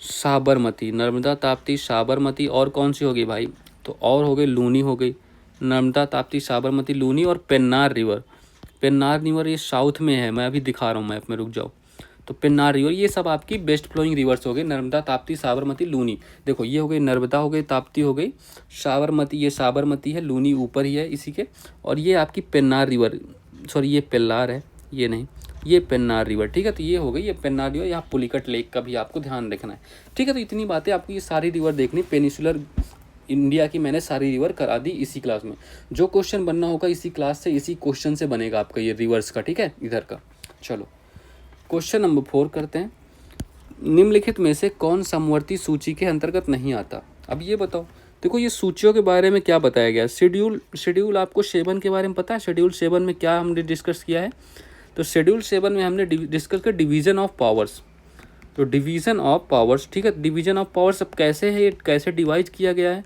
साबरमती, नर्मदा, ताप्ती, साबरमती। और कौन सी हो गई भाई? तो और हो गई लूनी हो गई, नर्मदा, ताप्ती, साबरमती, लूनी। और पेन्नार रिवर ये साउथ में है, मैं अभी दिखा रहा हूँ मैप में, रुक जाओ। तो पेन्नार रिवर, ये सब आपकी बेस्ट फ्लोइंग रिवर्स हो गई, नर्मदा, ताप्ती, साबरमती, लूनी। देखो ये हो गई नर्मदा, हो गई ताप्ती, हो गई साबरमती, ये साबरमती है, लूनी ऊपर ही है इसी के। और ये आपकी पेन्नार रिवर, सॉरी ये पेल्लार है, ये नहीं, ये पेन्नार रिवर, ठीक है। तो ये हो गई ये पेन्नार रिवर। यहाँ पुलिकट लेक का भी आपको ध्यान रखना है, ठीक है। तो इतनी बातें आपको ये सारी रिवर देखनी, पेनिसुलर इंडिया की मैंने सारी रिवर करा दी इसी क्लास में। जो क्वेश्चन बनना होगा इसी क्लास से, इसी क्वेश्चन से बनेगा आपका ये रिवर्स का, ठीक है, इधर का। चलो क्वेश्चन नंबर 4 करते हैं। निम्नलिखित में से कौन समवर्ती सूची के अंतर्गत नहीं आता? अब ये बताओ, देखो ये सूचियों के बारे में क्या बताया गया। शेड्यूल आपको 7 के बारे में पता है? शेड्यूल 7 में क्या हमने डिस्कस किया है? तो शेड्यूल 7 में हमने डिस्कस किया डिवीज़न ऑफ पावर्स। तो डिवीज़न ऑफ पावर्स, ठीक है, डिवीज़न ऑफ पावर्स अब कैसे है, ये कैसे डिवाइड किया गया है।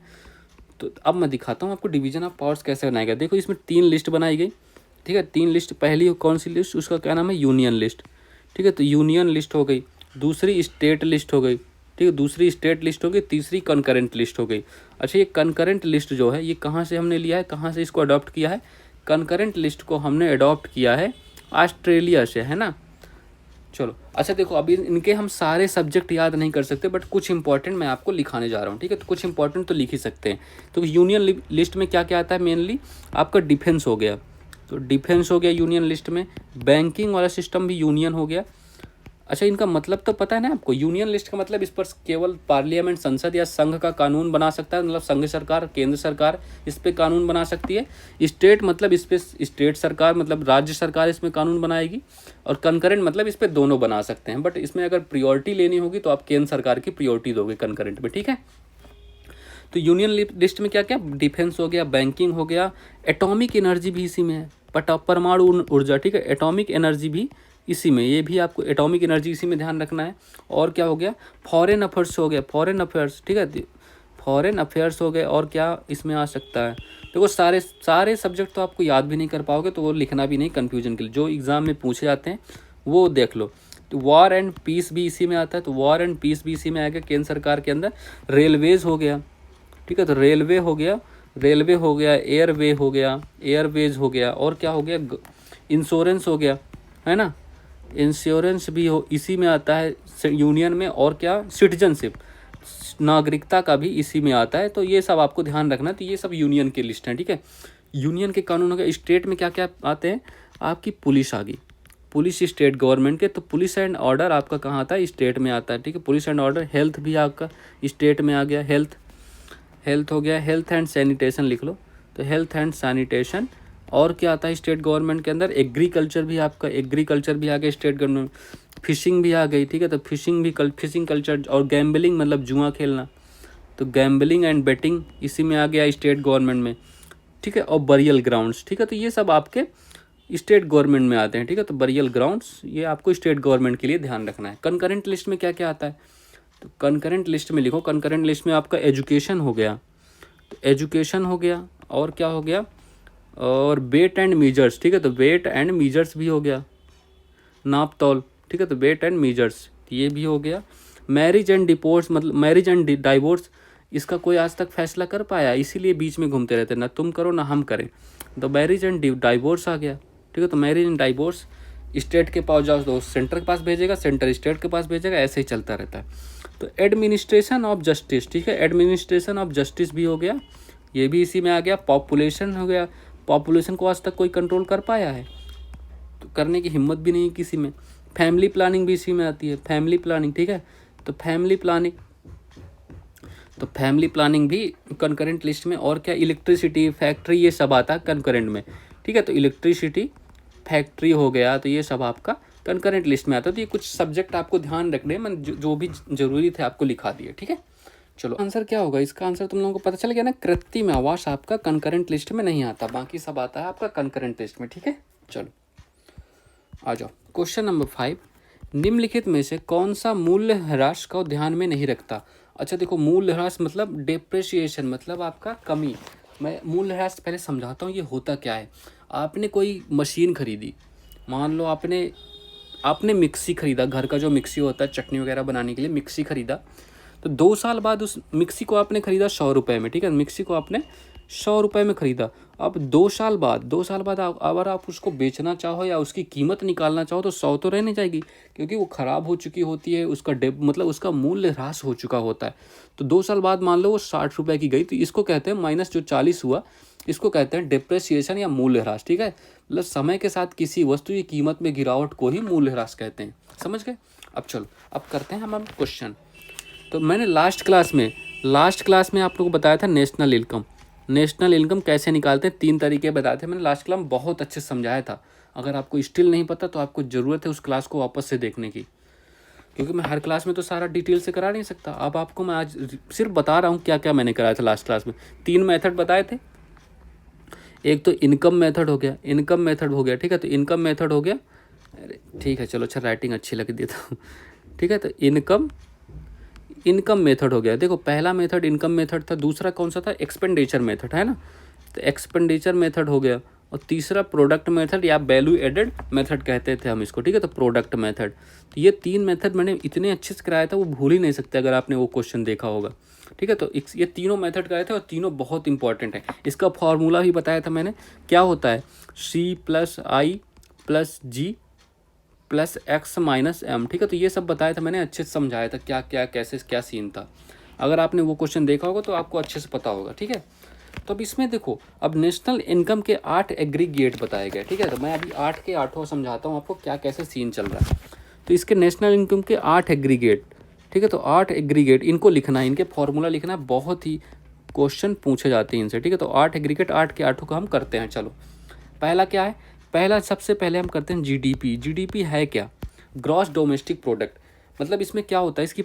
तो अब मैं दिखाता हूँ आपको डिवीज़न ऑफ पावर्स कैसे बनाया गया। देखो इसमें 3 लिस्ट बनाई गई, ठीक है, 3 लिस्ट। पहली कौन सी लिस्ट? उसका क्या नाम है? यूनियन लिस्ट, ठीक है। तो यूनियन लिस्ट हो गई, दूसरी स्टेट लिस्ट हो गई, ठीक है, दूसरी स्टेट लिस्ट हो गई, तीसरी कंकरेंट लिस्ट हो गई। अच्छा, ये कंकरेंट लिस्ट जो है ये कहाँ से हमने लिया है, कहाँ से इसको अडॉप्ट किया है? कंकरेंट लिस्ट को हमने अडॉप्ट किया है ऑस्ट्रेलिया से, है ना। चलो अच्छा, देखो अभी इनके हम सारे सब्जेक्ट याद नहीं कर सकते, बट कुछ इंपॉर्टेंट मैं आपको लिखाने जा रहा हूँ, ठीक है। तो कुछ इंपॉर्टेंट तो लिख ही सकते हैं। तो यूनियन लिस्ट में क्या क्या आता है? मेनली आपका डिफेंस हो गया, तो डिफेंस हो गया यूनियन लिस्ट में। बैंकिंग वाला सिस्टम भी यूनियन हो गया। अच्छा, इनका मतलब तो पता है ना आपको? यूनियन लिस्ट का मतलब इस पर केवल पार्लियामेंट, संसद या संघ का कानून बना सकता है, मतलब संघ सरकार, केंद्र सरकार इस पे कानून बना सकती है। स्टेट मतलब इस पे स्टेट सरकार, मतलब राज्य सरकार इसमें कानून बनाएगी। और कंकरेंट मतलब इस पे दोनों बना सकते हैं, बट इसमें अगर प्रियोरिटी लेनी होगी तो आप केंद्र सरकार की प्रियोरिटी दोगे कंकरेंट में, ठीक है। तो यूनियन लिस्ट में क्या क्या? डिफेंस हो गया, बैंकिंग हो गया, एटॉमिक एनर्जी भी इसी में है, परमाणु ऊर्जा, ठीक है, एटॉमिक एनर्जी भी इसी में, ये भी आपको एटॉमिक एनर्जी इसी में ध्यान रखना है। और क्या हो गया, फॉरेन अफेयर्स हो गया, फॉरेन अफेयर्स, ठीक है, फॉरेन अफेयर्स हो गए। और क्या इसमें आ सकता है, देखो सारे सब्जेक्ट तो आपको याद भी नहीं कर पाओगे, तो वो लिखना भी नहीं कन्फ्यूजन के लिए, जो एग्ज़ाम में पूछे जाते हैं वो देख लो। तो वॉर एंड पीस भी इसी में आता है, तो वॉर एंड पीस भी इसी में आएगा केंद्र सरकार के अंदर। रेलवेज हो गया, ठीक है, तो रेलवे हो गया, रेलवे हो गया, एयरवे हो गया, एयरवेज हो गया, और क्या हो गया, इंश्योरेंस हो गया, है ना, इंश्योरेंस भी हो इसी में आता है यूनियन में। और क्या, सिटीजनशिप, नागरिकता का भी इसी में आता है। तो ये सब आपको ध्यान रखना, तो ये सब यूनियन की लिस्ट है, ठीक है। यूनियन के कानून हो गए। स्टेट में क्या क्या आते हैं, आपकी पुलिस आ गई, पुलिस स्टेट गवर्नमेंट के, तो पुलिस एंड ऑर्डर आपका कहाँ आता है, स्टेट में आता है, ठीक है, पुलिस एंड ऑर्डर। हेल्थ भी आपका स्टेट में आ गया, हेल्थ हो गया, हेल्थ एंड सैनिटेशन लिख लो, तो हेल्थ एंड सैनिटेशन। और क्या आता है स्टेट गवर्नमेंट के अंदर, एग्रीकल्चर भी आपका, एग्रीकल्चर भी आ गया स्टेट गवर्नमेंट। फिशिंग भी आ गई, ठीक है, तो फिशिंग कल्चर। और गैम्बलिंग मतलब जुआ खेलना, तो गैम्बलिंग एंड बेटिंग इसी में आ गया स्टेट गवर्नमेंट में, ठीक है। और बरियल ग्राउंड्स, ठीक है, तो ये सब आपके स्टेट गवर्नमेंट में आते हैं, ठीक है। तो बरियल ग्राउंड्स ये आपको स्टेट गवर्नमेंट के लिए ध्यान रखना है। कंकरेंट लिस्ट में क्या क्या आता है, तो कंकरेंट लिस्ट में लिखो, कंकरेंट लिस्ट में आपका एजुकेशन हो गया, तो एजुकेशन हो गया, और क्या हो गया, और वेट एंड मीजर्स, ठीक है, तो वेट एंड मीजर्स भी हो गया, नाप तौल, ठीक है, तो वेट एंड मीजर्स ये भी हो गया। मैरिज एंड डिवोर्स, मतलब मैरिज एंड डाइवोर्स, इसका कोई आज तक फैसला कर पाया, इसीलिए बीच में घूमते रहते, ना तुम करो ना हम करें, तो मैरिज एंड डाइवोर्स आ गया, ठीक है। तो मैरिज एंड डाइवोर्स स्टेट के पास जाओ तो सेंटर के पास भेजेगा, सेंटर स्टेट के पास भेजेगा, ऐसे ही चलता रहता है। तो एडमिनिस्ट्रेशन ऑफ जस्टिस, ठीक है, एडमिनिस्ट्रेशन ऑफ जस्टिस भी हो गया, ये भी इसी में आ गया। पॉपुलेशन हो गया, पॉपुलेशन को आज तक कोई कंट्रोल कर पाया है, तो करने की हिम्मत भी नहीं है किसी में। फैमिली प्लानिंग भी इसी में आती है, फैमिली प्लानिंग, ठीक है, तो फैमिली प्लानिंग भी कंकरेंट लिस्ट में। और क्या, इलेक्ट्रिसिटी, फैक्ट्री, ये सब आता है कंकरेंट में, ठीक है, तो इलेक्ट्रिसिटी, फैक्ट्री हो गया, तो ये सब आपका कंकरेंट लिस्ट में आता है। तो ये कुछ सब्जेक्ट आपको ध्यान रखने हैं, मैंने जो भी जरूरी थे आपको लिखा दिए, ठीक है। चलो आंसर क्या होगा इसका, आंसर तुम लोगों को पता चल गया ना, कृत्रिम आवास आपका कंकरेंट लिस्ट में नहीं आता, बाकी सब आता है आपका कंकरेंट लिस्ट में, ठीक है। चलो आ जाओ, क्वेश्चन नंबर 5, निम्नलिखित में से कौन सा मूल्य ह्रास को ध्यान में नहीं रखता। अच्छा देखो, मूल्य ह्रास मतलब डेप्रिसिएशन, मतलब आपका कमी। मैं मूल्य ह्रास पहले समझाता हूँ ये होता क्या है। आपने कोई मशीन खरीदी, मान लो आपने मिक्सी खरीदा, घर का जो मिक्सी होता है चटनी वगैरह बनाने के लिए मिक्सी खरीदा, तो 2 साल बाद उस मिक्सी को आपने खरीदा 100 रुपये में, ठीक है, मिक्सी को आपने 100 रुपये में खरीदा। अब 2 साल बाद अगर आप उसको बेचना चाहो या उसकी कीमत निकालना चाहो तो 100 तो रह नहीं जाएगी, क्योंकि वो ख़राब हो चुकी होती है, उसका मतलब उसका मूल्य ह्रास हो चुका होता है। तो 2 साल बाद मान लो वो 60 रुपये की गई, तो इसको कहते हैं माइनस जो 40 हुआ, इसको कहते हैं डिप्रेसिएशन या मूल्य ह्रास, ठीक है। मतलब समय के साथ किसी वस्तु की कीमत में गिरावट को ही मूल्य ह्रास कहते हैं, समझ गए। अब चलो अब करते हैं हम क्वेश्चन। तो मैंने लास्ट क्लास में आप लोगों को बताया था नेशनल इनकम कैसे निकालते हैं, 3 तरीके बताए थे मैंने लास्ट क्लास में, बहुत अच्छे समझाया था। अगर आपको स्टिल नहीं पता तो आपको ज़रूरत है उस क्लास को वापस से देखने की, क्योंकि मैं हर क्लास में तो सारा डिटेल से करा नहीं सकता। अब आपको मैं आज सिर्फ बता रहा हूँ क्या क्या मैंने कराया था लास्ट क्लास में। 3 मेथड बताए थे, एक तो इनकम मेथड हो गया, ठीक है, तो इनकम मेथड हो गया, अरे ठीक है चलो, अच्छा राइटिंग अच्छी लग देता हूँ, ठीक है, तो इनकम मेथड हो गया। देखो पहला मेथड इनकम मेथड था, दूसरा कौन सा था, एक्सपेंडिचर मेथड, है ना, तो एक्सपेंडिचर मेथड हो गया। और तीसरा प्रोडक्ट मेथड या वैल्यू एडेड मेथड कहते थे हम इसको, ठीक है, तो प्रोडक्ट मेथड। तो ये 3 मेथड मैंने इतने अच्छे से कराया था, वो भूल ही नहीं सकते अगर आपने वो क्वेश्चन देखा होगा, ठीक है। तो ये तीनों मेथड कराए थे और तीनों बहुत इंपॉर्टेंट है। इसका फॉर्मूला भी बताया था मैंने, क्या होता है, C+I+G+X-M, ठीक है, तो ये सब बताया था मैंने, अच्छे से समझाया था क्या क्या कैसे क्या सीन था। अगर आपने वो क्वेश्चन देखा होगा तो आपको अच्छे से पता होगा, ठीक है। तो अब इसमें देखो, अब नेशनल इनकम के 8 एग्रीगेट बताए गए, ठीक है, तो मैं अभी 8 के 8 समझाता हूँ आपको क्या कैसे सीन चल रहा है। तो इसके नेशनल इनकम के 8 एग्रीगेट, ठीक है, तो 8 एग्रीगेट इनको लिखना है, इनके फॉर्मूला लिखना है, बहुत ही क्वेश्चन पूछे जाते हैं इनसे, ठीक है। तो 8 एग्रीगेट, 8 के 8 को हम करते हैं। चलो पहला क्या है, पहला सबसे पहले हम करते हैं जीडीपी है क्या, ग्रॉस डोमेस्टिक प्रोडक्ट। मतलब इसमें क्या होता है, इसकी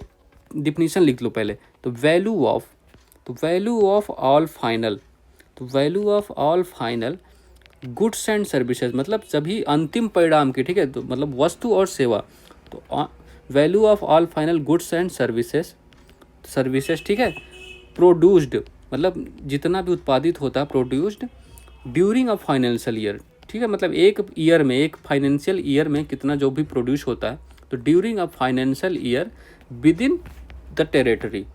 डिफिनीशन लिख लो पहले। तो value of all final goods and services मतलब सभी अंतिम परिणाम की, ठीक है, तो मतलब वस्तु और सेवा। तो value of all final goods and services, ठीक है, प्रोड्यूस्ड मतलब जितना भी उत्पादित होता है, produced during a financial year, ठीक है, मतलब एक ईयर में, एक फाइनेंशियल ईयर में कितना जो भी प्रोड्यूस होता है, तो during a financial year within the territory,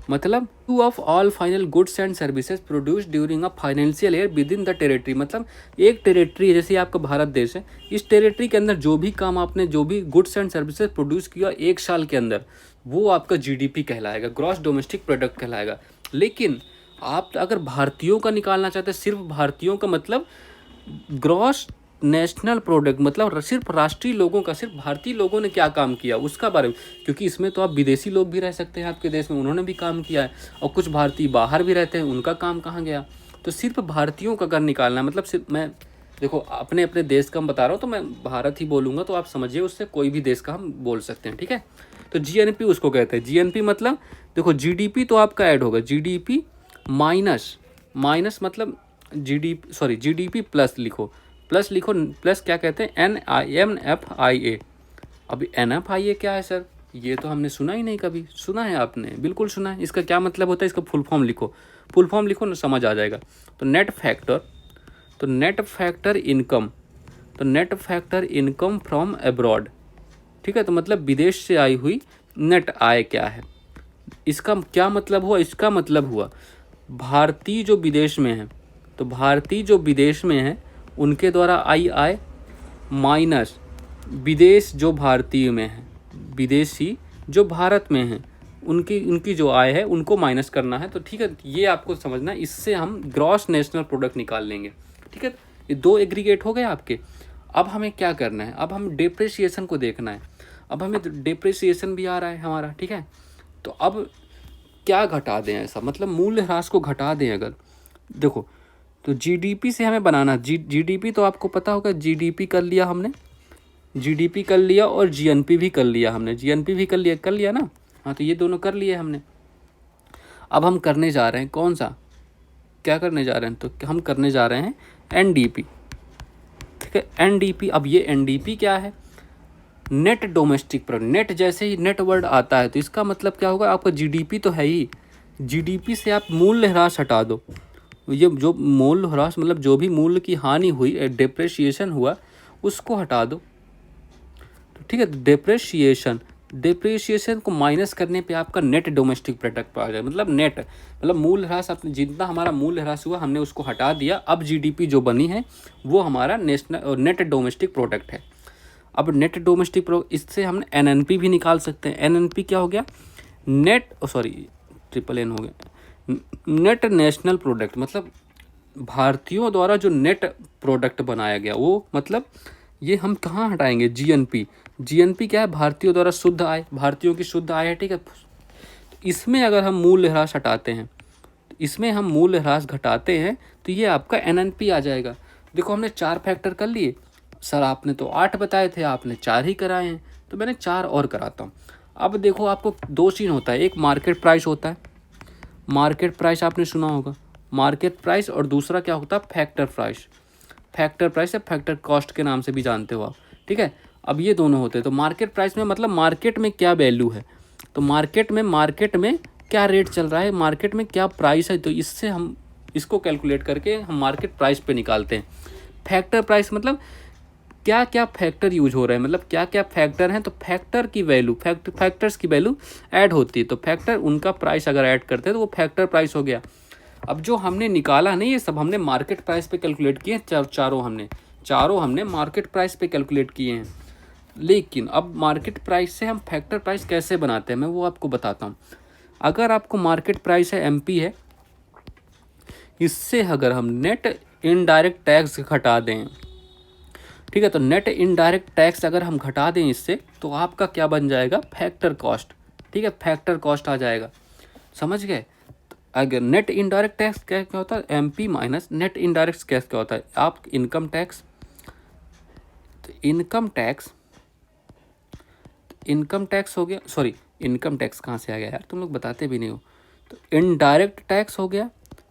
मतलब to of all final goods and services produce during a financial year within the territory, मतलब एक टेरिटरी है, जैसे आपका भारत देश है, इस टेरिटरी के अंदर जो भी काम आपने, जो भी गुड्स एंड सर्विसेज प्रोड्यूस किया एक साल के अंदर, वो आपका जीडीपी कहलाएगा, ग्रॉस डोमेस्टिक प्रोडक्ट कहलाएगा। लेकिन आप अगर भारतीयों का निकालना चाहते हैं, सिर्फ भारतीयों का मतलब ग्रॉस नेशनल प्रोडक्ट, मतलब सिर्फ राष्ट्रीय लोगों का, सिर्फ भारतीय लोगों ने क्या काम किया उसका बारे में, क्योंकि इसमें तो आप विदेशी लोग भी रह सकते हैं आपके देश में, उन्होंने भी काम किया है, और कुछ भारतीय बाहर भी रहते हैं, उनका काम कहाँ गया। तो सिर्फ भारतीयों का अगर निकालना, मतलब सिर्फ मैं देखो अपने अपने देश का हम बता रहा हूँ, तो मैं भारत ही बोलूँगा, तो आप समझिए उससे कोई भी देश का हम बोल सकते हैं, ठीक है। तो जीएनपी उसको कहते हैं। जीएनपी मतलब देखो जीडीपी तो आपका ऐड होगा, जीडीपी माइनस मतलब जीडीपी प्लस लिखो, प्लस क्या कहते हैं, NFIA। अभी NFIA क्या है सर, ये तो हमने सुना ही नहीं, कभी सुना है आपने? बिल्कुल सुना है। इसका क्या मतलब होता है, इसका फुल फॉर्म लिखो ना, समझ आ जाएगा। तो net factor income from abroad, ठीक है, तो मतलब विदेश से आई हुई नेट आय क्या है, इसका क्या मतलब हुआ, इसका मतलब हुआ भारतीय जो विदेश में है, तो भारतीय जो विदेश में है उनके द्वारा आई आय माइनस विदेश जो भारतीय में है, विदेशी जो भारत में है उनकी जो आय है उनको माइनस करना है। तो ठीक है, ये आपको समझना है, इससे हम ग्रॉस नेशनल प्रोडक्ट निकाल लेंगे, ठीक है। ये दो एग्रीगेट हो गए आपके। अब हमें क्या करना है, अब हम डेप्रिसिएशन को देखना है। अब हमें डेप्रिसिएशन भी आ रहा है हमारा, ठीक है। तो अब क्या घटा दें ऐसा, मतलब मूल्यह्रास को घटा दें अगर, देखो तो जीडीपी से हमें बनाना, जीडीपी तो आपको पता होगा, जीडीपी कर लिया हमने, जीडीपी कर लिया और जीएनपी भी कर लिया हमने, जीएनपी भी कर लिया ना, हाँ, तो ये दोनों कर लिए हमने। अब हम करने जा रहे हैं कौन सा, क्या करने जा रहे हैं, तो हम करने जा रहे हैं एनडीपी, ठीक है, एनडीपी। अब ये एनडीपी क्या है, नेट डोमेस्टिक प्रोडक्ट। नेट जैसे ही नेट वर्ड आता है तो इसका मतलब क्या होगा, आपका जीडीपी तो है ही, जीडीपी से आप मूल्यह्रास हटा दो, ये जो मूल्यह्रास मतलब जो भी मूल्य की हानि हुई, डेप्रिसिएशन हुआ, उसको हटा दो, तो ठीक है। डेप्रिसिएशन को माइनस करने पे आपका नेट डोमेस्टिक प्रोडक्ट आ जाए, मतलब नेट मतलब मूल्यह्रास, आपने जितना हमारा मूल्यह्रास हुआ हमने उसको हटा दिया, अब जीडीपी जो बनी है वो हमारा नेट डोमेस्टिक प्रोडक्ट है। अब नेट डोमेस्टिक प्रोडक्ट, इससे हम एनएनपी भी निकाल सकते हैं। एनएनपी क्या हो गया, ट्रिपल एन हो गया, नेट नेशनल प्रोडक्ट, मतलब भारतीयों द्वारा जो नेट प्रोडक्ट बनाया गया, वो मतलब ये हम कहाँ हटाएंगे, जीएनपी क्या है, भारतीयों द्वारा शुद्ध आय, भारतीयों की शुद्ध आय है, ठीक है। तो इसमें अगर हम मूल्यह्रास हटाते हैं, तो इसमें हम मूल्यह्रास घटाते हैं, तो ये आपका एनएनपी आ जाएगा। देखो हमने 4 फैक्टर कर लिए सर, आपने तो 8 बताए थे, आपने 4 ही कराए हैं, तो मैंने 4 और कराता हूँ। अब देखो आपको 2 सीन होता है, एक मार्केट प्राइस होता है, मार्केट प्राइस आपने सुना होगा, मार्केट प्राइस, और दूसरा क्या होता है, फैक्टर प्राइस या फैक्टर कॉस्ट के नाम से भी जानते हो आप, ठीक है। अब ये दोनों होते हैं। तो मार्केट प्राइस में मतलब मार्केट में क्या वैल्यू है, तो मार्केट में क्या रेट चल रहा है, मार्केट में क्या प्राइस है, तो इससे हम इसको कैलकुलेट करके हम मार्केट प्राइस पे निकालते हैं। फैक्टर प्राइस मतलब क्या क्या फैक्टर यूज हो रहे हैं, मतलब क्या क्या फैक्टर हैं, तो फैक्टर की वैल्यू, फैक्टर्स की वैल्यू ऐड होती है, तो फैक्टर उनका प्राइस अगर ऐड करते हैं तो वो फैक्टर प्राइस हो गया। अब जो हमने निकाला नहीं, ये सब हमने मार्केट प्राइस पे कैलकुलेट किए, चारों हमने मार्केट प्राइस पे कैलकुलेट किए हैं। लेकिन अब मार्केट प्राइस से हम फैक्टर प्राइस कैसे बनाते हैं, मैं वो आपको बताता हूँ। अगर आपको मार्केट प्राइस है एमपी है, इससे अगर हम नेट इनडायरेक्ट टैक्स घटा दें, ठीक है, तो नेट इनडायरेक्ट टैक्स अगर हम घटा दें इससे, तो आपका क्या बन जाएगा, फैक्टर कॉस्ट, ठीक है, फैक्टर कॉस्ट आ जाएगा, समझ गए। अगर नेट इनडायरेक्ट टैक्स क्या होता है, MP minus net indirect tax क्या होता है, आप इनकम टैक्स, तो इनकम टैक्स हो गया, सॉरी इनकम टैक्स कहाँ से आ गया यार, तुम लोग बताते भी नहीं हो। तो इनडायरेक्ट टैक्स हो गया,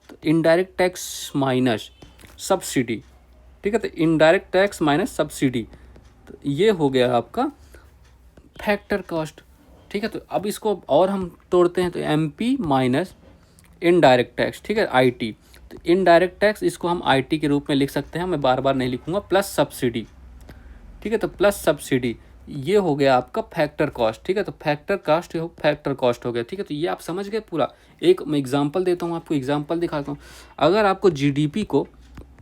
तो इनडायरेक्ट टैक्स माइनस सब्सिडी, ठीक है। तो इनडायरेक्ट टैक्स माइनस सब्सिडी, तो ये हो गया आपका फैक्टर कॉस्ट, ठीक है। तो अब इसको और हम तोड़ते हैं, तो एमपी माइनस इनडायरेक्ट टैक्स, ठीक है, आईटी। तो इनडायरेक्ट टैक्स इसको हम आईटी के रूप में लिख सकते हैं, मैं बार बार नहीं लिखूंगा, प्लस सब्सिडी, ठीक है। तो प्लस सब्सिडी, ये हो गया आपका फैक्टर कॉस्ट, ठीक है। तो फैक्टर कॉस्ट हो गया, ठीक है। तो ये आप समझ गए पूरा। एक मैं एग्जांपल देता हूँ आपको, एग्जांपल दिखाता हूँ। अगर आपको जीडीपी को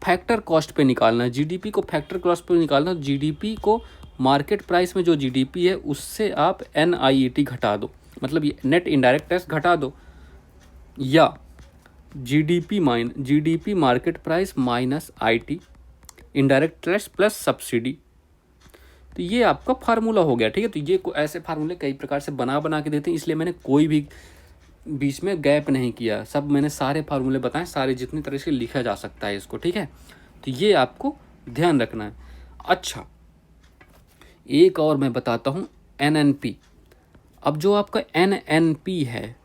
फैक्टर कॉस्ट पे निकालना है, जीडीपी को फैक्टर कॉस्ट पे निकालना है, जीडीपी को मार्केट प्राइस में जो जीडीपी है उससे आप एनआईईटी घटा दो, मतलब ये नेट इनडायरेक्ट टैक्स घटा दो, या GDP market price minus IT indirect tax plus subsidy. तो ये आपका फार्मूला हो गया, ठीक है। तो ये ऐसे फार्मूले कई प्रकार से बना के देते हैं, इसलिए मैंने कोई भी बीच में गैप नहीं किया, सब मैंने सारे फार्मूले बताए, सारे जितनी तरह से लिखा जा सकता है इसको, ठीक है। तो ये आपको ध्यान रखना है। अच्छा, एक और मैं बताता हूँ, एनएनपी। अब जो आपका एनएनपी है,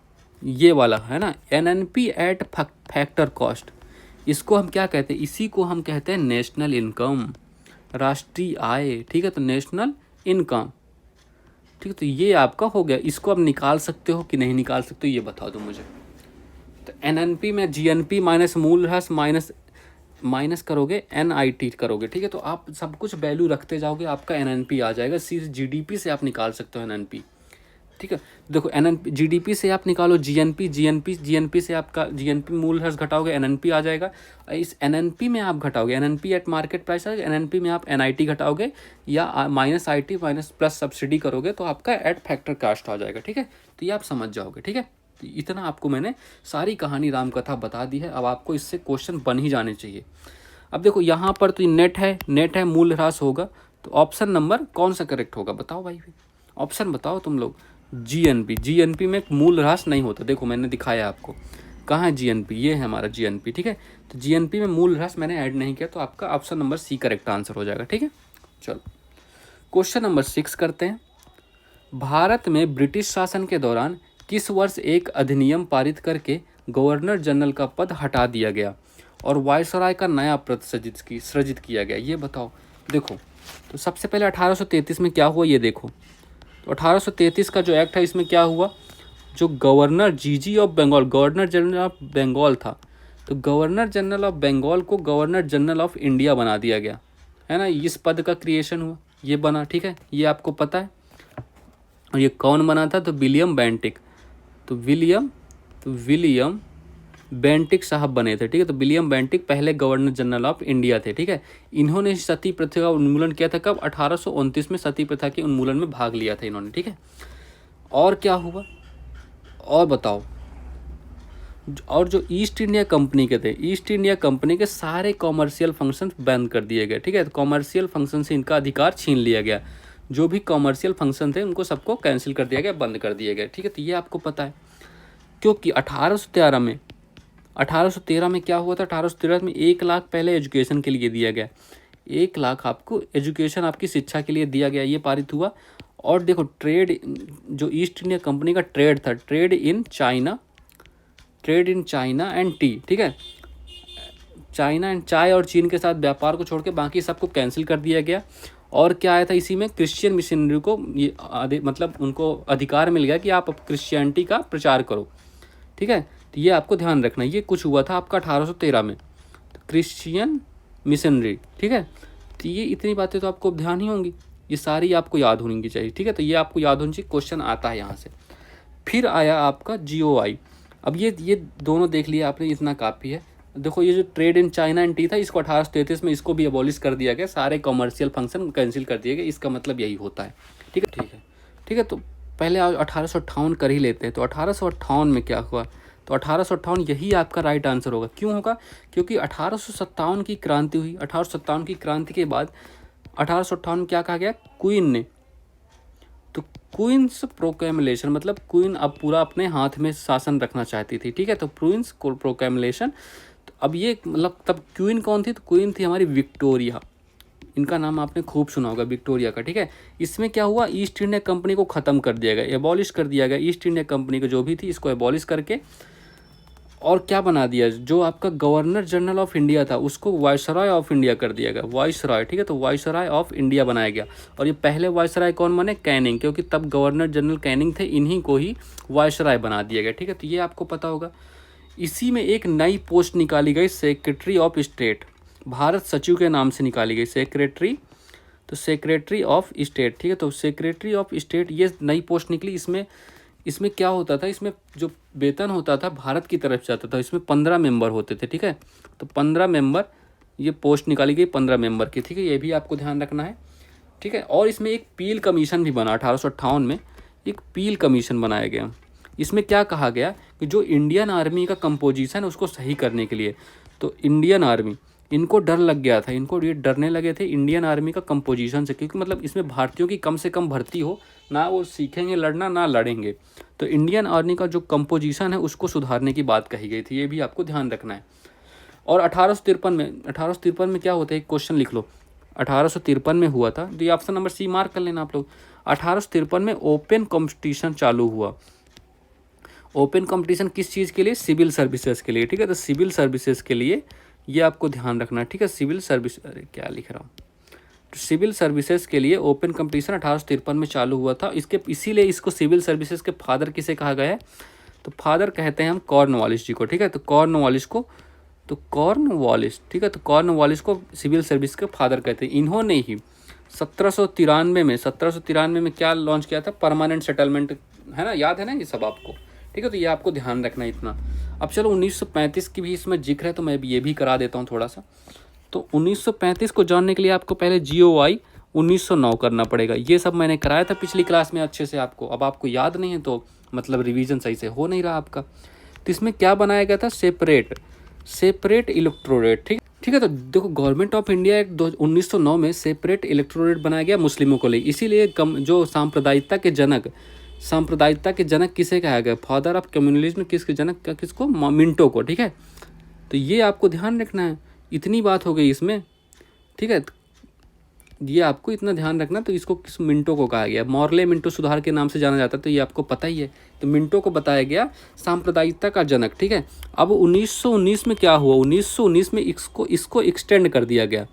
ये वाला है ना, एनएनपी एट फैक्टर कॉस्ट, इसको हम क्या कहते हैं, इसी को हम कहते हैं नेशनल इनकम, राष्ट्रीय आय, ठीक है। तो नेशनल इनकम, ठीक है। तो ये आपका हो गया। इसको आप निकाल सकते हो कि नहीं निकाल सकते हो, ये बता दो मुझे। तो एनएनपी में जीएनपी माइनस मूल्यह्रास माइनस करोगे, एनआईटी करोगे, ठीक है। तो आप सब कुछ वैल्यू रखते जाओगे, आपका एनएनपी आ जाएगा। सिर्फ जीडीपी से आप निकाल सकते हो एनएनपी, ठीक है। देखो एनएनपी, जीडीपी से आप निकालो जीएनपी से आपका जीएनपी मूल्यह्रास घटाओगे, एनएनपी आ जाएगा। इस एनएनपी में आप घटाओगे, एनएनपी एट मार्केट प्राइस आएगा, एनएनपी में आप एनआईटी घटाओगे या minus IT minus plus subsidy करोगे, तो आपका एट फैक्टर कास्ट आ जाएगा, ठीक है। तो ये आप समझ जाओगे, ठीक है। तो इतना आपको मैंने सारी कहानी रामकथा बता दी है। अब आपको इससे क्वेश्चन बन ही जाने चाहिए। अब देखो यहाँ पर तो नेट है, मूल्यह्रास होगा, तो ऑप्शन नंबर कौन सा करेक्ट होगा बताओ भाई, ऑप्शन बताओ तुम लोग। जीएनपी में मूल्यह्रास नहीं होता, देखो मैंने दिखाया आपको, कहाँ है जीएनपी, ये है हमारा जीएनपी, ठीक है। तो जीएनपी में मूल्यह्रास मैंने ऐड नहीं किया, तो आपका option number C correct answer हो जाएगा, ठीक है। चलो क्वेश्चन नंबर 6 करते हैं। भारत में ब्रिटिश शासन के दौरान किस वर्ष एक अधिनियम पारित करके गवर्नर जनरल का पद हटा दिया गया और वायसराय का नया पद सृजित किया गया, ये बताओ। देखो तो सबसे पहले 1833 में क्या हुआ, ये देखो। तो 1833 का जो एक्ट है, इसमें क्या हुआ, जो governor GG of Bengal, governor general of Bengal था, तो गवर्नर जनरल ऑफ बंगाल को गवर्नर जनरल ऑफ इंडिया बना दिया गया, है ना। इस पद का क्रिएशन हुआ, ये बना, ठीक है, ये आपको पता है। और ये कौन बना था, तो विलियम बेंटिक, तो विलियम बेंटिक साहब बने थे, ठीक है। तो विलियम बेंटिक पहले गवर्नर जनरल ऑफ इंडिया थे, ठीक है। इन्होंने सती प्रथा का उन्मूलन किया था, कब, 1829 में सती प्रथा के उन्मूलन में भाग लिया था इन्होंने, ठीक है। और क्या हुआ, और बताओ। और जो ईस्ट इंडिया कंपनी के थे, ईस्ट इंडिया कंपनी के सारे कॉमर्शियल फंक्शन बंद कर दिए गए, ठीक है। तो कॉमर्शियल फंक्शन से इनका अधिकार छीन लिया गया, जो भी कॉमर्शियल फंक्शन थे उनको सबको कैंसिल कर दिया गया, बंद कर दिए गए, ठीक है। तो ये आपको पता है, क्योंकि 1813 में क्या हुआ था, 1813 में 1 लाख पहले एजुकेशन के लिए दिया गया, 1 लाख आपको एजुकेशन, आपकी शिक्षा के लिए दिया गया, ये पारित हुआ। और देखो ट्रेड, जो ईस्ट इंडिया कंपनी का ट्रेड था, trade in China and T, ठीक है। चाइना एंड चाय और चीन के साथ व्यापार को छोड़ के बाकी सबको कैंसिल कर दिया गया। और क्या आया था इसी में, क्रिश्चियन मिशनरी को ये मतलब उनको अधिकार मिल गया कि आप क्रिश्चियनिटी का प्रचार करो, ठीक है। तो ये आपको ध्यान रखना, ये कुछ हुआ था आपका 1813 में, तो क्रिश्चियन मिशनरी, ठीक है। तो ये इतनी बातें तो आपको ध्यान ही होंगी, ये सारी आपको याद होनी चाहिए, ठीक है। तो ये आपको याद होनी चाहिए, क्वेश्चन आता है यहाँ से। फिर आया आपका GOI। अब ये दोनों देख लिया आपने, इतना काफ़ी है। देखो ये जो trade in China and T था, इसको 1833 में इसको भी अबॉलिश कर दिया गया, सारे कमर्शियल फंक्शन कैंसिल कर दिए गए, इसका मतलब यही होता है, ठीक है, ठीक है, ठीक है। तो पहले 1858 कर ही लेते हैं। तो 1858 में क्या हुआ, तो 1858 यही आपका राइट आंसर होगा। क्यों होगा, क्योंकि 1857 की क्रांति हुई। 1857 की क्रांति के बाद 1858 में क्या कहा गया, क्वीन ने, तो क्वींस प्रोक्लेमेशन, मतलब क्वीन अब पूरा अपने हाथ में शासन रखना चाहती थी, ठीक है। तो क्वींस प्रोक्लेमेशन, तो अब ये मतलब तब क्वीन कौन थी, तो क्वीन थी हमारी विक्टोरिया, इनका नाम आपने खूब सुना होगा, विक्टोरिया का, ठीक है। इसमें क्या हुआ, ईस्ट इंडिया कंपनी को ख़त्म कर दिया गया, एबॉलिश कर दिया गया, ईस्ट इंडिया कंपनी को जो भी थी इसको एबॉलिश करके, और क्या बना दिया, जो आपका गवर्नर जनरल ऑफ इंडिया था उसको वायसराय ऑफ इंडिया कर दिया गया, वायसराय, ठीक है। तो वायसराय ऑफ इंडिया बनाया गया। और ये पहले वायसराय कौन बने, कैनिंग, क्योंकि तब गवर्नर जनरल कैनिंग थे, इन्हीं को ही वायसराय बना दिया गया, ठीक है। तो ये आपको पता होगा। इसी में एक नई पोस्ट निकाली गई, सेक्रेटरी ऑफ स्टेट, भारत सचिव के नाम से निकाली गई, सेक्रेटरी, तो सेक्रेटरी ऑफ स्टेट, ठीक है। तो सेक्रेटरी ऑफ स्टेट ये नई पोस्ट निकली। इसमें क्या होता था, इसमें जो वेतन होता था भारत की तरफ से आता था, इसमें 15 मेंबर होते थे, ठीक है। तो 15 मेंबर, ये पोस्ट निकाली गई 15 मेंबर की, ठीक है। ये भी आपको ध्यान रखना है, ठीक है। और इसमें एक पील कमीशन भी बना, 1858 में एक पील कमीशन बनाया गया। इसमें क्या कहा गया कि जो इंडियन आर्मी का कंपोजिशन है उसको सही करने के लिए, तो इंडियन आर्मी, इनको डर लग गया था, इनको ये डरने लगे थे इंडियन आर्मी का कंपोजिशन से, क्योंकि मतलब इसमें भारतीयों की कम से कम भर्ती हो, ना वो सीखेंगे लड़ना ना लड़ेंगे। तो इंडियन आर्मी का जो कंपोजिशन है उसको सुधारने की बात कही गई थी, ये भी आपको ध्यान रखना है। और 1853 में क्या होता है, एक क्वेश्चन लिख लो, 1853 में हुआ था, तो ये ऑप्शन नंबर सी मार्क कर लेना आप लोग। 1853 में ओपन कॉम्पिटिशन चालू हुआ। ओपन कंपटीशन किस चीज़ के लिए, सिविल सर्विसेज के लिए, ठीक है। तो सिविल सर्विसेज के लिए ये आपको ध्यान रखना है, ठीक है। सिविल सर्विस, अरे क्या लिख रहा हूँ, तो सिविल सर्विसेज के लिए ओपन कंपटीशन 1853 में चालू हुआ था। इसीलिए इसको सिविल सर्विसेज के फादर किसे कहा गया है, तो फादर कहते हैं हम कॉर्नवालिस जी को, ठीक है। तो कॉर्नवालिस, ठीक है। तो कॉर्नवालिस को सिविल सर्विस के फादर कहते हैं। इन्होंने ही 1793 में क्या लॉन्च किया था, परमानेंट सेटलमेंट, है ना, याद है ना ये सब आपको, ठीक है। तो ये आपको ध्यान रखना है इतना। अब चलो 1935 की भी इसमें जिक्र है, तो मैं ये भी करा देता हूँ थोड़ा सा। तो 1935 को जानने के लिए आपको पहले GOI 1909 करना पड़ेगा। ये सब मैंने कराया था पिछली क्लास में अच्छे से आपको, अब आपको याद नहीं है तो मतलब रिवीजन सही से हो नहीं रहा आपका। तो इसमें क्या बनाया गया था, सेपरेट इलेक्टोरेट, ठीक है। तो देखो, गवर्नमेंट ऑफ इंडिया एक्ट 1909 में सेपरेट इलेक्टोरेट बनाया गया मुस्लिमों को लिए। इसीलिए जो सांप्रदायिकता के जनक किसे कहा गया, फादर ऑफ कम्युनलिज्म, किसके जनक, किसको, मिंटो को, ठीक है। तो ये आपको ध्यान रखना है, इतनी बात हो गई इसमें, ठीक है। ये आपको इतना ध्यान रखना। तो इसको किस, मिंटो को कहा गया, मॉर्ले मिंटो सुधार के नाम से जाना जाता है, तो ये आपको पता ही है। तो मिंटो को बताया गया सांप्रदायिकता का जनक, ठीक है। अब 1919 में क्या हुआ, 1919 में इसको एक्सटेंड कर दिया गया,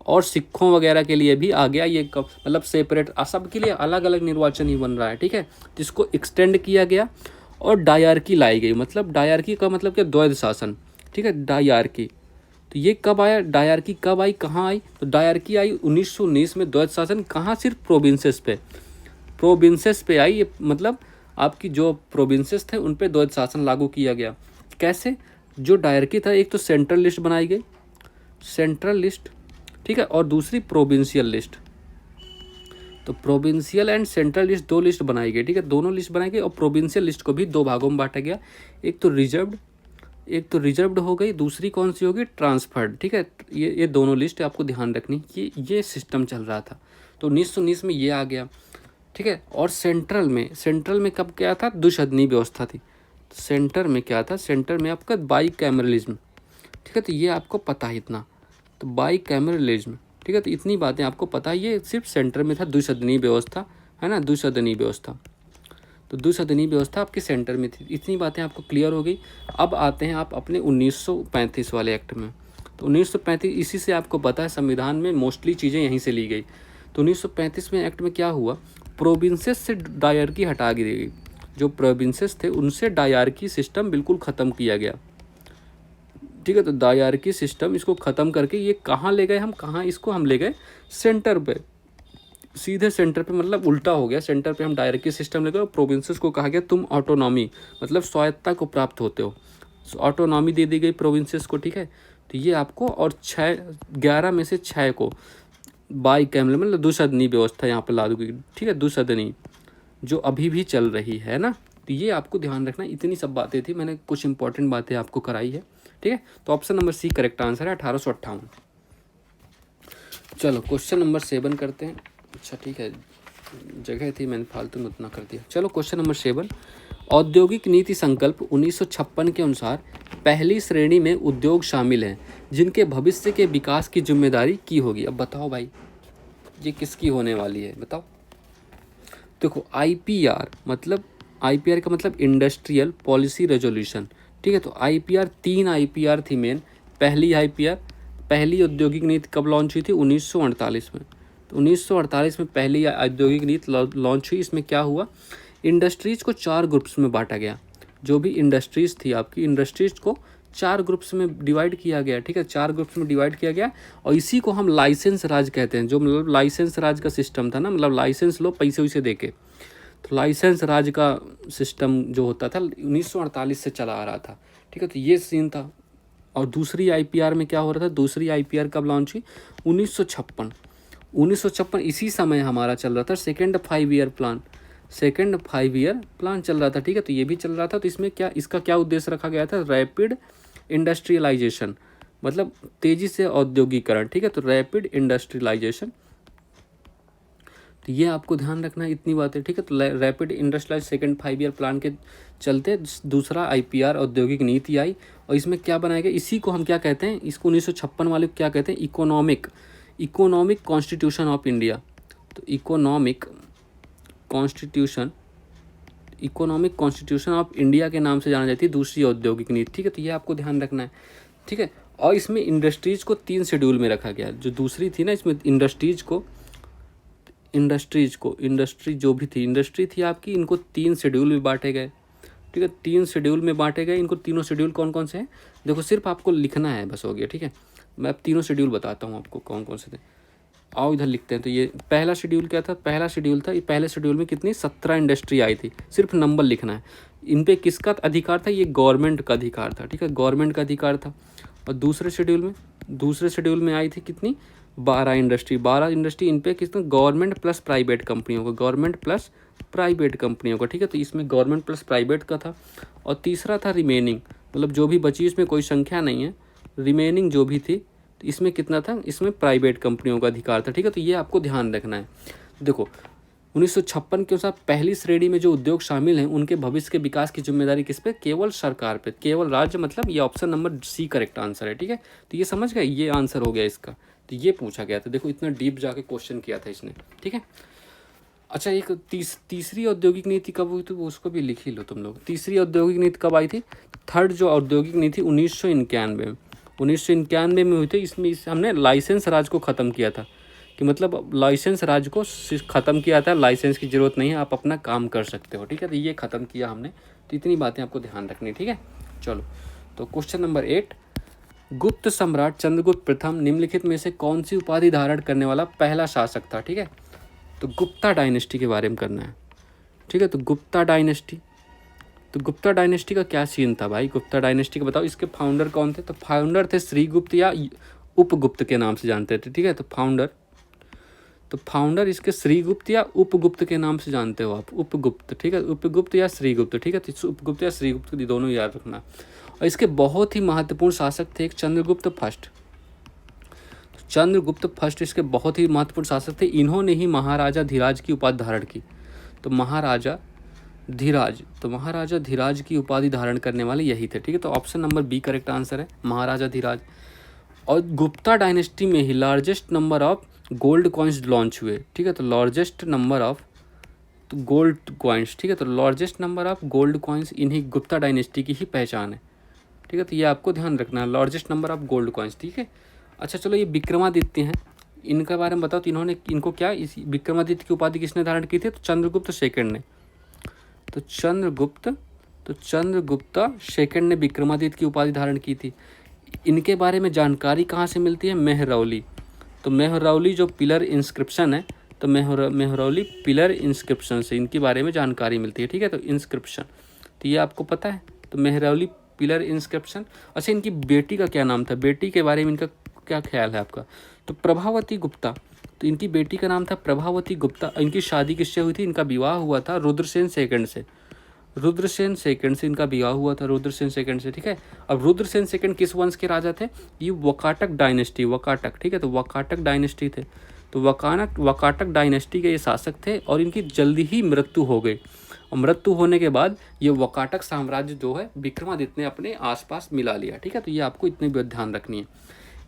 और सिखों वगैरह के लिए भी आ गया ये, मतलब सेपरेट, सब के लिए अलग अलग निर्वाचन ही बन रहा है, ठीक है। जिसको एक्सटेंड किया गया, और डायरकी लाई गई, मतलब डायरकी का मतलब क्या, द्वैध शासन, ठीक है, डायरकी। तो ये कब आया, डायरकी कब आई, कहाँ आई, तो डायरकी आई 1919 में। द्वैध शासन कहाँ, सिर्फ प्रोविंसेस पे आई, ये मतलब आपकी जो प्रोविंसेस थे उन पे द्वैध शासन लागू किया गया। कैसे, जो डायरकी था, एक तो सेंट्रल लिस्ट बनाई गई, सेंट्रल लिस्ट, ठीक है, और दूसरी प्रोविंशियल लिस्ट। तो प्रोविंशियल एंड सेंट्रल लिस्ट, दो लिस्ट बनाई गई, ठीक है, दोनों लिस्ट बनाई गई। और प्रोविंशियल लिस्ट को भी दो भागों में बांटा गया, एक तो रिजर्व्ड हो गई, दूसरी कौन सी होगी, ट्रांसफर्ड, ठीक है। ये दोनों लिस्ट आपको ध्यान रखनी, ये सिस्टम चल रहा था। तो 1919 में ये आ गया, ठीक है। और सेंट्रल में कब क्या था, द्विसदनीय व्यवस्था थी। सेंटर में क्या था, सेंटर में आपका बाईकैमरलिज्म, ठीक है। तो ये आपको पता है इतना, तो बाईकैमरलिज्म, ठीक है। तो इतनी बातें आपको पता है, ये सिर्फ सेंटर में था, द्विसदनीय व्यवस्था, है ना, द्विसदनीय व्यवस्था। तो द्विसदनीय व्यवस्था आपके सेंटर में थी। इतनी बातें आपको क्लियर हो गई। अब आते हैं आप अपने 1935 वाले एक्ट में। तो 1935, इसी से आपको पता है संविधान में मोस्टली चीज़ें यहीं से ली गई। तो 1935 में एक्ट में क्या हुआ, प्रोविंसेस से डायरकी हटा दी गई। जो प्रोविंसेस थे उनसे डायरकी सिस्टम बिल्कुल ख़त्म किया गया, ठीक है। तो डायरकी सिस्टम इसको ख़त्म करके ये कहाँ ले गए, हम ले गए सेंटर पे, सीधे सेंटर पे, मतलब उल्टा हो गया। सेंटर पे हम डायरकी सिस्टम ले गए, और प्रोविंसेस को कहा गया तुम ऑटोनॉमी, मतलब स्वायत्तता को प्राप्त होते हो, ऑटोनॉमी दे दी गई प्रोविंसेस को, ठीक है। तो ये आपको, और 11 में से 6 को बाईकैमरल, मतलब द्विसदनीय व्यवस्था यहाँ पर लागू की, ठीक है, द्विसदनीय, जो अभी भी चल रही है ना। तो ये आपको ध्यान रखना। इतनी सब बातें थी, मैंने कुछ इंपॉर्टेंट बातें आपको कराई है, ठीक है। तो option number C correct answer है, 1858। चलो क्वेश्चन नंबर 7 करते हैं। अच्छा ठीक है, जगह थी, मैंने फालतू में उतना कर दिया। चलो क्वेश्चन नंबर 7, औद्योगिक नीति संकल्प 1956 के अनुसार पहली श्रेणी में उद्योग शामिल हैं जिनके भविष्य के विकास की जिम्मेदारी की होगी। अब बताओ भाई, ये किसकी होने वाली है, बताओ। देखो IPR का मतलब इंडस्ट्रियल पॉलिसी रेजोल्यूशन, ठीक है। तो आईपीआर 3 आईपीआर थी मेन। पहली औद्योगिक नीति कब लॉन्च हुई थी? 1948 में। तो 1948 में पहली औद्योगिक नीति लॉन्च हुई। इसमें क्या हुआ, इंडस्ट्रीज़ को 4 ग्रुप्स में बांटा गया। जो भी इंडस्ट्रीज़ थी आपकी, इंडस्ट्रीज़ को 4 ग्रुप्स में डिवाइड किया गया। ठीक है, 4 ग्रुप्स में डिवाइड किया गया और इसी को हम लाइसेंस राज कहते हैं। जो मतलब लाइसेंस राज का सिस्टम था ना, मतलब लाइसेंस लो पैसे वैसे दे के, तो लाइसेंस राज का सिस्टम जो होता था 1948 से चला आ रहा था। ठीक है, तो ये सीन था। और दूसरी आईपीआर में क्या हो रहा था? दूसरी आईपीआर कब लॉन्च हुई? 1956। इसी समय हमारा चल रहा था सेकेंड 5 ईयर प्लान चल रहा था। ठीक है, तो ये भी चल रहा था। तो इसमें क्या, इसका क्या उद्देश्य रखा गया था? रैपिड इंडस्ट्रियलाइजेशन, मतलब तेज़ी से औद्योगिकरण। ठीक है, तो रैपिड इंडस्ट्रियलाइजेशन, तो ये आपको ध्यान रखना है, इतनी बातें। ठीक है, तो rapid industrialise second 5 year plan के चलते दूसरा आईपीआर औद्योगिक नीति आई। और इसमें क्या बनाया गया, इसी को हम क्या कहते हैं, इसको 1956 वाले को क्या कहते हैं? Economic constitution of India. तो इकोनॉमिक कॉन्स्टिट्यूशन ऑफ इंडिया के नाम से जाना जाती है दूसरी औद्योगिक नीति। ठीक है, तो ये आपको ध्यान रखना है। ठीक है, और इसमें इंडस्ट्रीज़ को 3 शेड्यूल में रखा गया। जो दूसरी थी ना, इसमें इंडस्ट्री थी आपकी, इनको 3 शेड्यूल में बांटे गए। ठीक है, 3 शेड्यूल में बांटे गए। इनको तीनों शेड्यूल कौन कौन से हैं देखो, सिर्फ आपको लिखना है बस, हो गया। ठीक है, मैं अब तीनों शेड्यूल बताता हूँ आपको कौन कौन से थे। आओ इधर लिखते हैं। तो ये पहला शेड्यूल क्या था? पहला शेड्यूल था, ये पहले शेड्यूल में कितनी 17 इंडस्ट्री आई थी। सिर्फ नंबर लिखना है। इन पे किसका अधिकार था? ये गवर्नमेंट का अधिकार था। ठीक है, गवर्नमेंट का अधिकार था। और दूसरे शेड्यूल में आई थी कितनी? 12 इंडस्ट्री। इन पे कितना? गवर्नमेंट प्लस प्राइवेट कंपनियों का। ठीक है, तो इसमें गवर्नमेंट प्लस प्राइवेट का था। और तीसरा था रिमेनिंग, मतलब जो भी बची, इसमें कोई संख्या नहीं है, रिमेनिंग जो भी थी, तो इसमें कितना था? इसमें प्राइवेट कंपनियों का अधिकार था। ठीक है, तो ये आपको ध्यान रखना है। देखो 1956 के अनुसार पहली श्रेणी में जो उद्योग शामिल हैं, उनके भविष्य के विकास की जिम्मेदारी किस पे? केवल सरकार पे, केवल राज्य, मतलब ये option number C correct answer है। ठीक है, तो ये समझ गए, ये आंसर हो गया इसका। तो ये पूछा गया था, देखो इतना डीप जाके क्वेश्चन किया था इसने। ठीक है, अच्छा एक तीसरी औद्योगिक नीति कब हुई थी, वो उसको भी लिख ही लो तुम लोग। तीसरी औद्योगिक नीति कब आई थी? थर्ड जो औद्योगिक नीति 1991 में हुई थी। इसमें हमने लाइसेंस राज को ख़त्म किया था, कि मतलब लाइसेंस राज को ख़त्म किया था, लाइसेंस की ज़रूरत नहीं है, आप अपना काम कर सकते हो। ठीक है, तो ये ख़त्म किया हमने। तो इतनी बातें आपको ध्यान रखनी। ठीक है, चलो तो क्वेश्चन नंबर 8, गुप्त सम्राट चंद्रगुप्त प्रथम निम्नलिखित में से कौन सी उपाधि धारण करने वाला पहला शासक था? ठीक है, तो गुप्ता डायनेस्टी के बारे में करना है। ठीक है, तो गुप्ता डायनेस्टी का क्या सीन था भाई? गुप्ता डायनेस्टी का बताओ। इसके फाउंडर कौन थे? तो फाउंडर थे श्रीगुप्त या उपगुप्त के नाम से जानते थे। ठीक है, तो फाउंडर इसके श्रीगुप्त या उपगुप्त के नाम से जानते हो आप, उपगुप्त। ठीक है, उपगुप्त या श्रीगुप्त। ठीक है, तो उपगुप्त या श्रीगुप्त दोनों याद रखना। और इसके बहुत ही महत्वपूर्ण शासक थे एक चंद्रगुप्त फर्स्ट इसके बहुत ही महत्वपूर्ण शासक थे। इन्होंने ही महाराजा धीराज की उपाधि धारण की। तो महाराजा धीराज की उपाधि धारण करने वाले यही थे। ठीक है, तो option number B correct answer है, महाराजा धीराज। और गुप्ता डायनेस्टी में ही largest number of gold coins launch हुए। ठीक है, तो largest number of gold coins. ठीक है, तो largest number of gold coins इन्हीं गुप्ता डायनेस्टी की ही पहचान है। ठीक है, तो ये आपको ध्यान रखना है, largest number of gold coins. ठीक है, अच्छा चलो ये विक्रमादित्य हैं, इनके बारे में बताओ। तो इनको क्या, इस विक्रमादित्य की उपाधि किसने धारण की थी? तो चंद्रगुप्त सेकंड ने। तो चंद्रगुप्ता सेकंड ने विक्रमादित्य की उपाधि धारण की थी। इनके बारे में जानकारी कहाँ से मिलती है? मेहरौली। तो मेहरौली जो पिलर इंस्क्रिप्शन है, तो मेहरौली पिलर इंस्क्रिप्शन से इनके बारे में जानकारी मिलती है। ठीक है, तो इंस्क्रिप्शन, तो ये आपको पता है। तो मेहरौली पिलर इंस्क्रिप्शन। अच्छा, इनकी बेटी का क्या नाम था? बेटी के बारे में इनका क्या ख्याल है आपका? तो प्रभावती गुप्ता। तो इनकी बेटी का नाम था प्रभावती गुप्ता। इनकी शादी किससे हुई थी? इनका विवाह हुआ था रुद्रसेन सेकंड से इनका विवाह हुआ था, रुद्रसेन सेकंड से। ठीक है, अब रुद्रसेन सेकंड किस वंश के राजा थे? ये वकाटक डायनेस्टी, ठीक है, तो वकाटक डायनेस्टी थे। तो वकाटक डायनेस्टी के ये शासक थे और इनकी जल्दी ही मृत्यु हो गई। और मृत्यु होने के बाद ये वकाटक साम्राज्य जो है विक्रमादित्य ने अपने आसपास मिला लिया। ठीक है, तो ये आपको इतनी बात ध्यान रखनी है।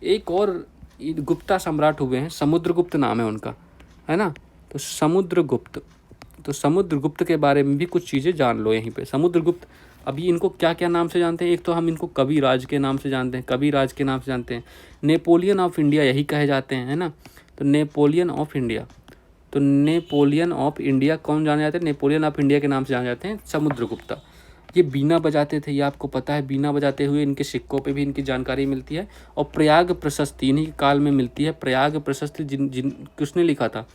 एक और गुप्ता सम्राट हुए हैं, समुद्रगुप्त नाम है उनका, है ना। तो समुद्रगुप्त के बारे में भी कुछ चीज़ें जान लो यहीं पे। समुद्रगुप्त अभी इनको क्या क्या नाम से जानते हैं? एक तो हम इनको कविराज के नाम से जानते हैं, कविराज के नाम से जानते हैं, नेपोलियन ऑफ इंडिया यही कहे जाते हैं, है ना। तो नेपोलियन ऑफ इंडिया, तो नेपोलियन ऑफ इंडिया कौन जाने जाते हैं? नेपोलियन ऑफ इंडिया के नाम से जाने जाते हैं समुद्रगुप्ता। ये बीना बजाते थे, ये आपको पता है, बीना बजाते हुए इनके सिक्कों पे भी इनकी जानकारी मिलती है। और प्रयाग प्रशस्ति इन्हीं के काल में मिलती है। प्रयाग प्रशस्ति किसने लिखा था?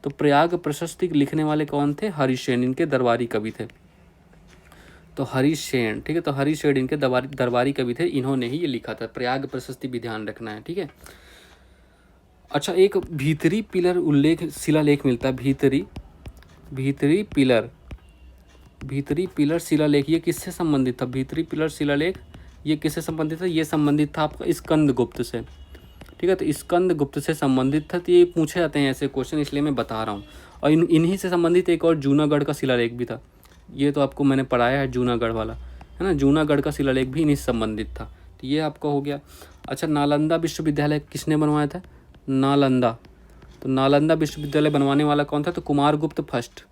तो प्रयाग प्रशस्ति लिखने वाले कौन थे? हरिसेन, इनके दरबारी कवि थे। तो हरिसेन, ठीक है, तो हरिसेन इनके दरबारी कवि थे, इन्होंने ही ये लिखा था। प्रयाग प्रशस्ति भी ध्यान रखना है, ठीक है। अच्छा, एक भीतरी पिलर उल्लेख शिलालेख मिलता है, भीतरी पिलर शिलालेख, ये किससे संबंधित था? भीतरी पिलर शिलालेख ये किससे संबंधित था? ये संबंधित था आपका स्कंदगुप्त से, ठीक है। तो स्कंदगुप्त से संबंधित था। तो ये पूछे जाते हैं ऐसे क्वेश्चन, इसलिए मैं बता रहा हूँ। और इन्हीं से संबंधित एक और जूनागढ़ का शिलालेख भी था, ये तो आपको मैंने पढ़ाया है, जूनागढ़ वाला, है ना। जूनागढ़ का शिलालेख भी इन्हीं से संबंधित था। तो ये आपका हो गया। अच्छा, नालंदा विश्वविद्यालय किसने बनवाया था? नालंदा। तो नालंदा विश्वविद्यालय बनवाने वाला कौन था? तो कुमारगुप्त फर्स्ट,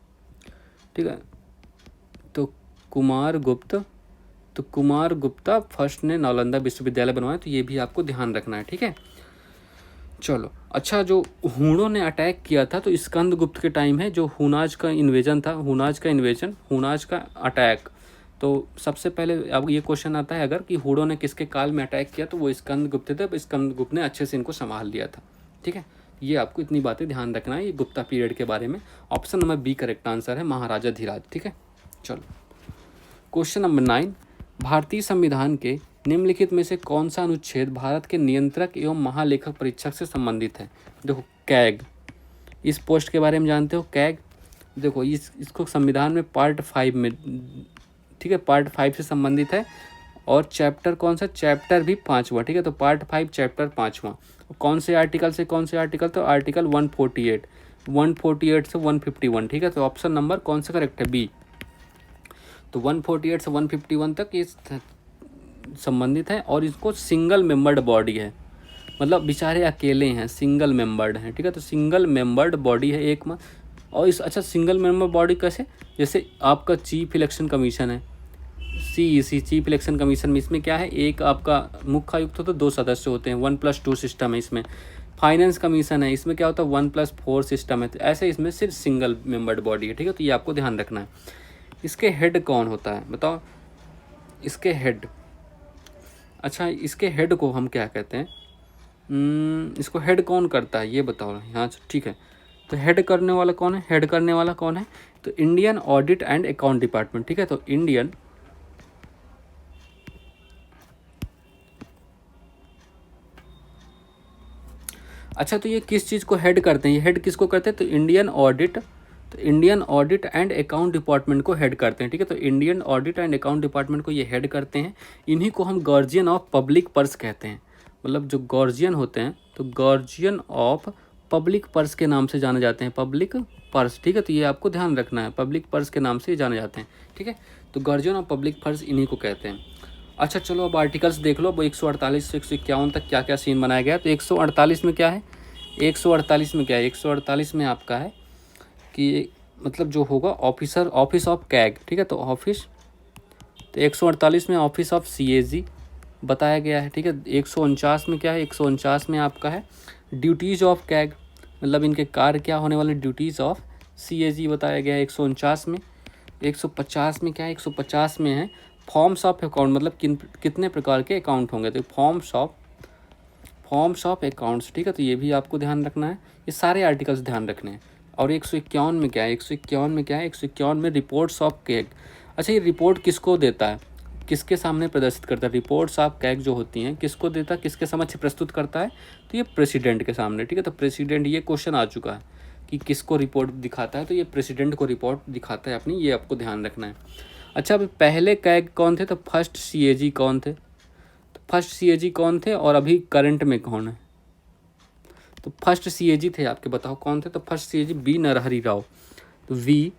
ठीक है। तो कुमारगुप्ता फर्स्ट ने नालंदा विश्वविद्यालय बनवाया। तो ये भी आपको ध्यान रखना है, ठीक है। चलो, अच्छा, जो हूणों ने अटैक किया था, तो स्कंदगुप्त के टाइम है जो हुनाज का इन्वेजन था, हुनाज का अटैक। तो सबसे पहले अब ये क्वेश्चन आता है अगर कि हूणों ने किसके काल में अटैक किया, तो वो स्कंदगुप्त थे। स्कंदगुप्त ने अच्छे से इनको संभाल लिया था, ठीक है। ये आपको इतनी बातें ध्यान रखना है ये गुप्ता पीरियड के बारे में। Option number B correct answer है, महाराजा धीराज, ठीक है। चलो, क्वेश्चन नंबर 9, भारतीय संविधान के निम्नलिखित में से कौन सा अनुच्छेद भारत के नियंत्रक एवं महालेखक परीक्षक से संबंधित है? देखो, कैग, इस पोस्ट के बारे में जानते हो, कैग। देखो, इसको संविधान में पार्ट 5 में, ठीक है, पार्ट 5 से संबंधित है। और चैप्टर कौन सा? चैप्टर भी 5वां, ठीक है। तो पार्ट 5 चैप्टर 5वां। कौन से आर्टिकल से कौन से आर्टिकल? तो आर्टिकल 148 से 151, ठीक है। तो ऑप्शन नंबर कौन सा करेक्ट है? बी। तो 148 से 151 तक ये संबंधित है। और इसको सिंगल मेंबर्ड बॉडी है, मतलब बेचारे अकेले हैं, सिंगल मेंबर्ड हैं, ठीक है। तो सिंगल मेंबर्ड बॉडी है एक और इस, अच्छा, सिंगल मेंबर बॉडी कैसे? जैसे आपका चीफ इलेक्शन कमीशन है, CEC, चीफ इलेक्शन कमीशन में, इसमें क्या है, एक आपका मुख्य आयुक्त होता है, 2 सदस्य होते हैं, 1+2 सिस्टम है इसमें। फाइनेंस कमीशन है, इसमें क्या होता है, 1+4 सिस्टम है। तो ऐसे इसमें सिर्फ सिंगल मेंबर्ड बॉडी है, ठीक है। तो ये आपको ध्यान रखना है। इसके हेड कौन होता है बताओ? इसके हेड, अच्छा, इसके हेड को हम क्या कहते हैं? इसको हेड कौन करता है ये बताओ यहाँ, ठीक है। तो हेड करने वाला कौन है? हेड करने वाला कौन है? तो Indian audit and account department, ठीक है। तो इंडियन, अच्छा, तो ये किस चीज़ को हेड करते हैं? ये हेड किसको करते हैं? तो Indian audit and account department को हेड करते हैं, ठीक है। तो Indian audit and account department को ये हेड करते हैं। इन्हीं को हम गार्जियन ऑफ पब्लिक पर्स कहते हैं। मतलब जो गार्जियन होते हैं, तो गार्जियन ऑफ पब्लिक पर्स के नाम से जाने जाते हैं, पब्लिक पर्स, ठीक है। तो ये आपको ध्यान रखना है, पब्लिक पर्स के नाम से जाने जाते हैं, ठीक है। तो गार्जियन ऑफ पब्लिक पर्स इन्हीं को कहते हैं। अच्छा, चलो अब आर्टिकल्स देख लो। अब 148 से 151 तक क्या क्या सीन बनाया गया है। तो 148 में क्या है? 148 में क्या है? 148 में आपका है कि मतलब जो होगा ऑफिस ऑफ कैग, ठीक है। तो ऑफिस, तो 148 में ऑफिस ऑफ CAG बताया गया है, ठीक है। 149 में क्या है? 149 में आपका है ड्यूटीज़ ऑफ कैग, मतलब इनके कार्य क्या होने वाले, ड्यूटीज़ ऑफ CAG बताया गया है 149 में। 150 में क्या है? 150 में है फॉर्म्स ऑफ अकाउंट, मतलब कितने प्रकार के अकाउंट होंगे। तो फॉर्म्स ऑफ अकाउंट्स, ठीक है। तो ये भी आपको ध्यान रखना है, ये सारे आर्टिकल्स ध्यान रखने हैं। और 151 में क्या है? 151 में क्या है? 151 में रिपोर्ट्स ऑफ कैग। अच्छा, ये रिपोर्ट किसको देता है, किसके सामने प्रदर्शित करता है? रिपोर्ट्स ऑफ कैग जो होती हैं किसको देता है, किसके समक्ष प्रस्तुत करता है? तो ये प्रेसिडेंट के सामने, ठीक है। तो प्रेसिडेंट, ये क्वेश्चन आ चुका है कि किसको रिपोर्ट दिखाता है, तो ये प्रेसिडेंट को रिपोर्ट दिखाता है अपनी, ये आपको ध्यान रखना है। अच्छा, अब पहले कैग कौन थे? तो फर्स्ट CAG कौन थे? तो फर्स्ट CAG कौन थे और अभी करंट में कौन है? तो फर्स्ट CAG थे आपके, बताओ कौन थे? तो first CAG B Narhari Rao, तो V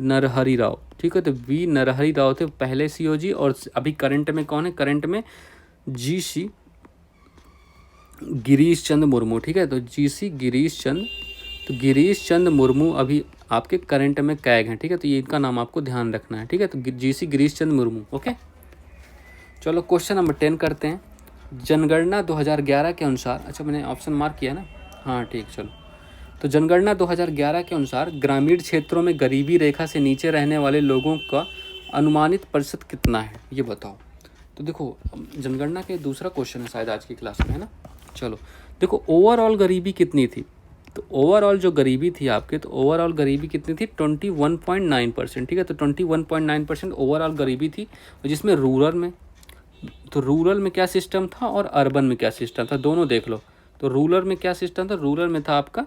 नरहरि राव, ठीक है। तो V नरहरि राव थे पहले COG। और अभी करंट में कौन है? करंट में GC गिरीश चंद्र मुर्मू, ठीक है। तो GC गिरीश चंद्र, तो गिरीश चंद्र मुर्मू अभी आपके करंट में कैग हैं, ठीक है, तो ये इनका नाम आपको ध्यान रखना है, ठीक है। तो जीसी गिरीश चंद्र मुर्मू, ओके। चलो क्वेश्चन नंबर 10 करते हैं। जनगणना 2011 के अनुसार, अच्छा मैंने ऑप्शन मार्क किया ना, हाँ ठीक, चलो। तो जनगणना 2011 के अनुसार ग्रामीण क्षेत्रों में गरीबी रेखा से नीचे रहने वाले लोगों का अनुमानित प्रतिशत कितना है, ये बताओ। तो देखो जनगणना के दूसरा क्वेश्चन है शायद आज की क्लास में, है ना। चलो देखो ओवरऑल गरीबी कितनी थी, तो ओवरऑल जो गरीबी थी आपके, तो ओवरऑल गरीबी कितनी थी 21.9%, ठीक है। तो 21.9% ओवरऑल गरीबी थी, जिसमें रूरल में, तो रूरल में क्या सिस्टम था और अर्बन में क्या सिस्टम था, दोनों देख लो। तो रूरल में क्या सिस्टम था, रूरल में था आपका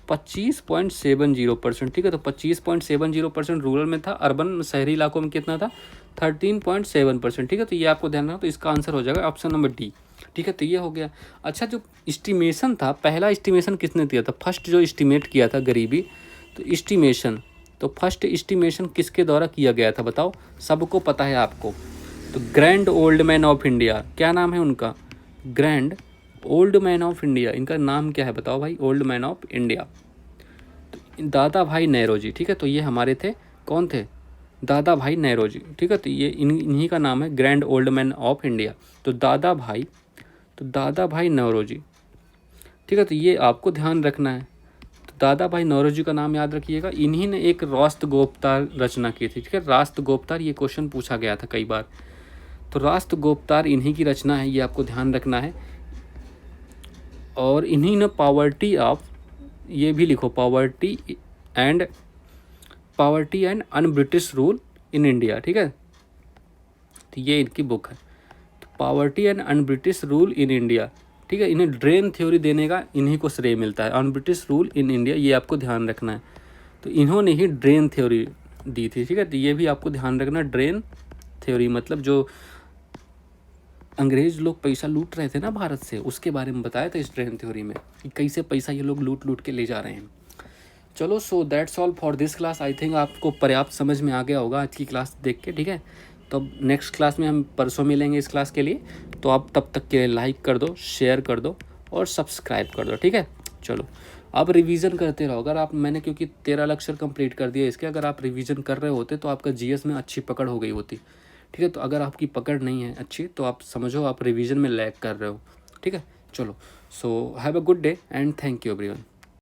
25.70%, ठीक है। तो 25.70% रूरल में था, अर्बन शहरी इलाकों में कितना था 13.7%, ठीक है। तो ये आपको ध्यान रखना, तो इसका आंसर हो जाएगा ऑप्शन नंबर डी, ठीक है। तो ये हो गया। अच्छा जो इस्टीमेशन था, पहला इस्टीमेशन किसने दिया था, फर्स्ट जो इस्टीमेट किया था गरीबी, तो इस्टीमेशन, तो फर्स्ट इस्टीमेशन किसके द्वारा किया गया था बताओ, सबको पता है आपको। तो grand old man of India, क्या नाम है उनका, grand old man of India, इनका नाम क्या है बताओ भाई, ओल्ड मैन ऑफ इंडिया, तो दादा भाई नेहरूजी, ठीक है। तो ये हमारे थे, कौन थे, दादा भाई नेहरूजी, ठीक है। तो ये इन्हीं का नाम है grand old man of India, तो दादा भाई नेहरूजी, ठीक है। तो ये आपको ध्यान रखना है। तो दादा भाई नेहरूजी का नाम याद रखिएगा। इन्हीं ने एक राष्ट्रगोपतार रचना की थी, ठीक है। राष्ट्रगोपतार, ये क्वेश्चन पूछा गया था कई बार, तो राष्ट्रगोपतार इन्हीं की रचना है, ये आपको ध्यान रखना है। और इन्हीं ने पॉवर्टी ऑफ, ये भी लिखो, poverty and un British rule in India, ठीक है। तो ये इनकी बुक है, तो poverty and un British rule in India, ठीक है। इन्हें ड्रेन थ्योरी देने का इन्हीं को श्रेय मिलता है, un British rule in India, ये आपको ध्यान रखना है। तो इन्होंने ही ड्रेन थ्योरी दी थी, ठीक है। तो ये भी आपको ध्यान रखना, ड्रेन थ्योरी मतलब जो अंग्रेज लोग पैसा लूट रहे थे ना भारत से, उसके बारे में बताया था इस ड्रेन थ्योरी में, कि कैसे पैसा ये लोग लूट के ले जा रहे हैं। चलो so that's all for this class. I think आपको पर्याप्त समझ में आ गया होगा आज की क्लास देख के, ठीक है। तो अब नेक्स्ट क्लास में हम परसों मिलेंगे इस क्लास के लिए, तो आप तब तक के लिए लाइक कर दो, शेयर कर दो और सब्सक्राइब कर दो, ठीक है। चलो अब रिवीजन करते रहो। अगर आप, मैंने क्योंकि 13 लेक्चर कंप्लीट कर दिया इसके, अगर आप रिवीजन कर रहे होते तो आपका जीएस में अच्छी पकड़ हो गई होती, ठीक है। तो अगर आपकी पकड़ नहीं है अच्छी, तो आप समझो आप रिवीजन में लैग कर रहे हो, ठीक है। चलो so have a good day and thank you everyone.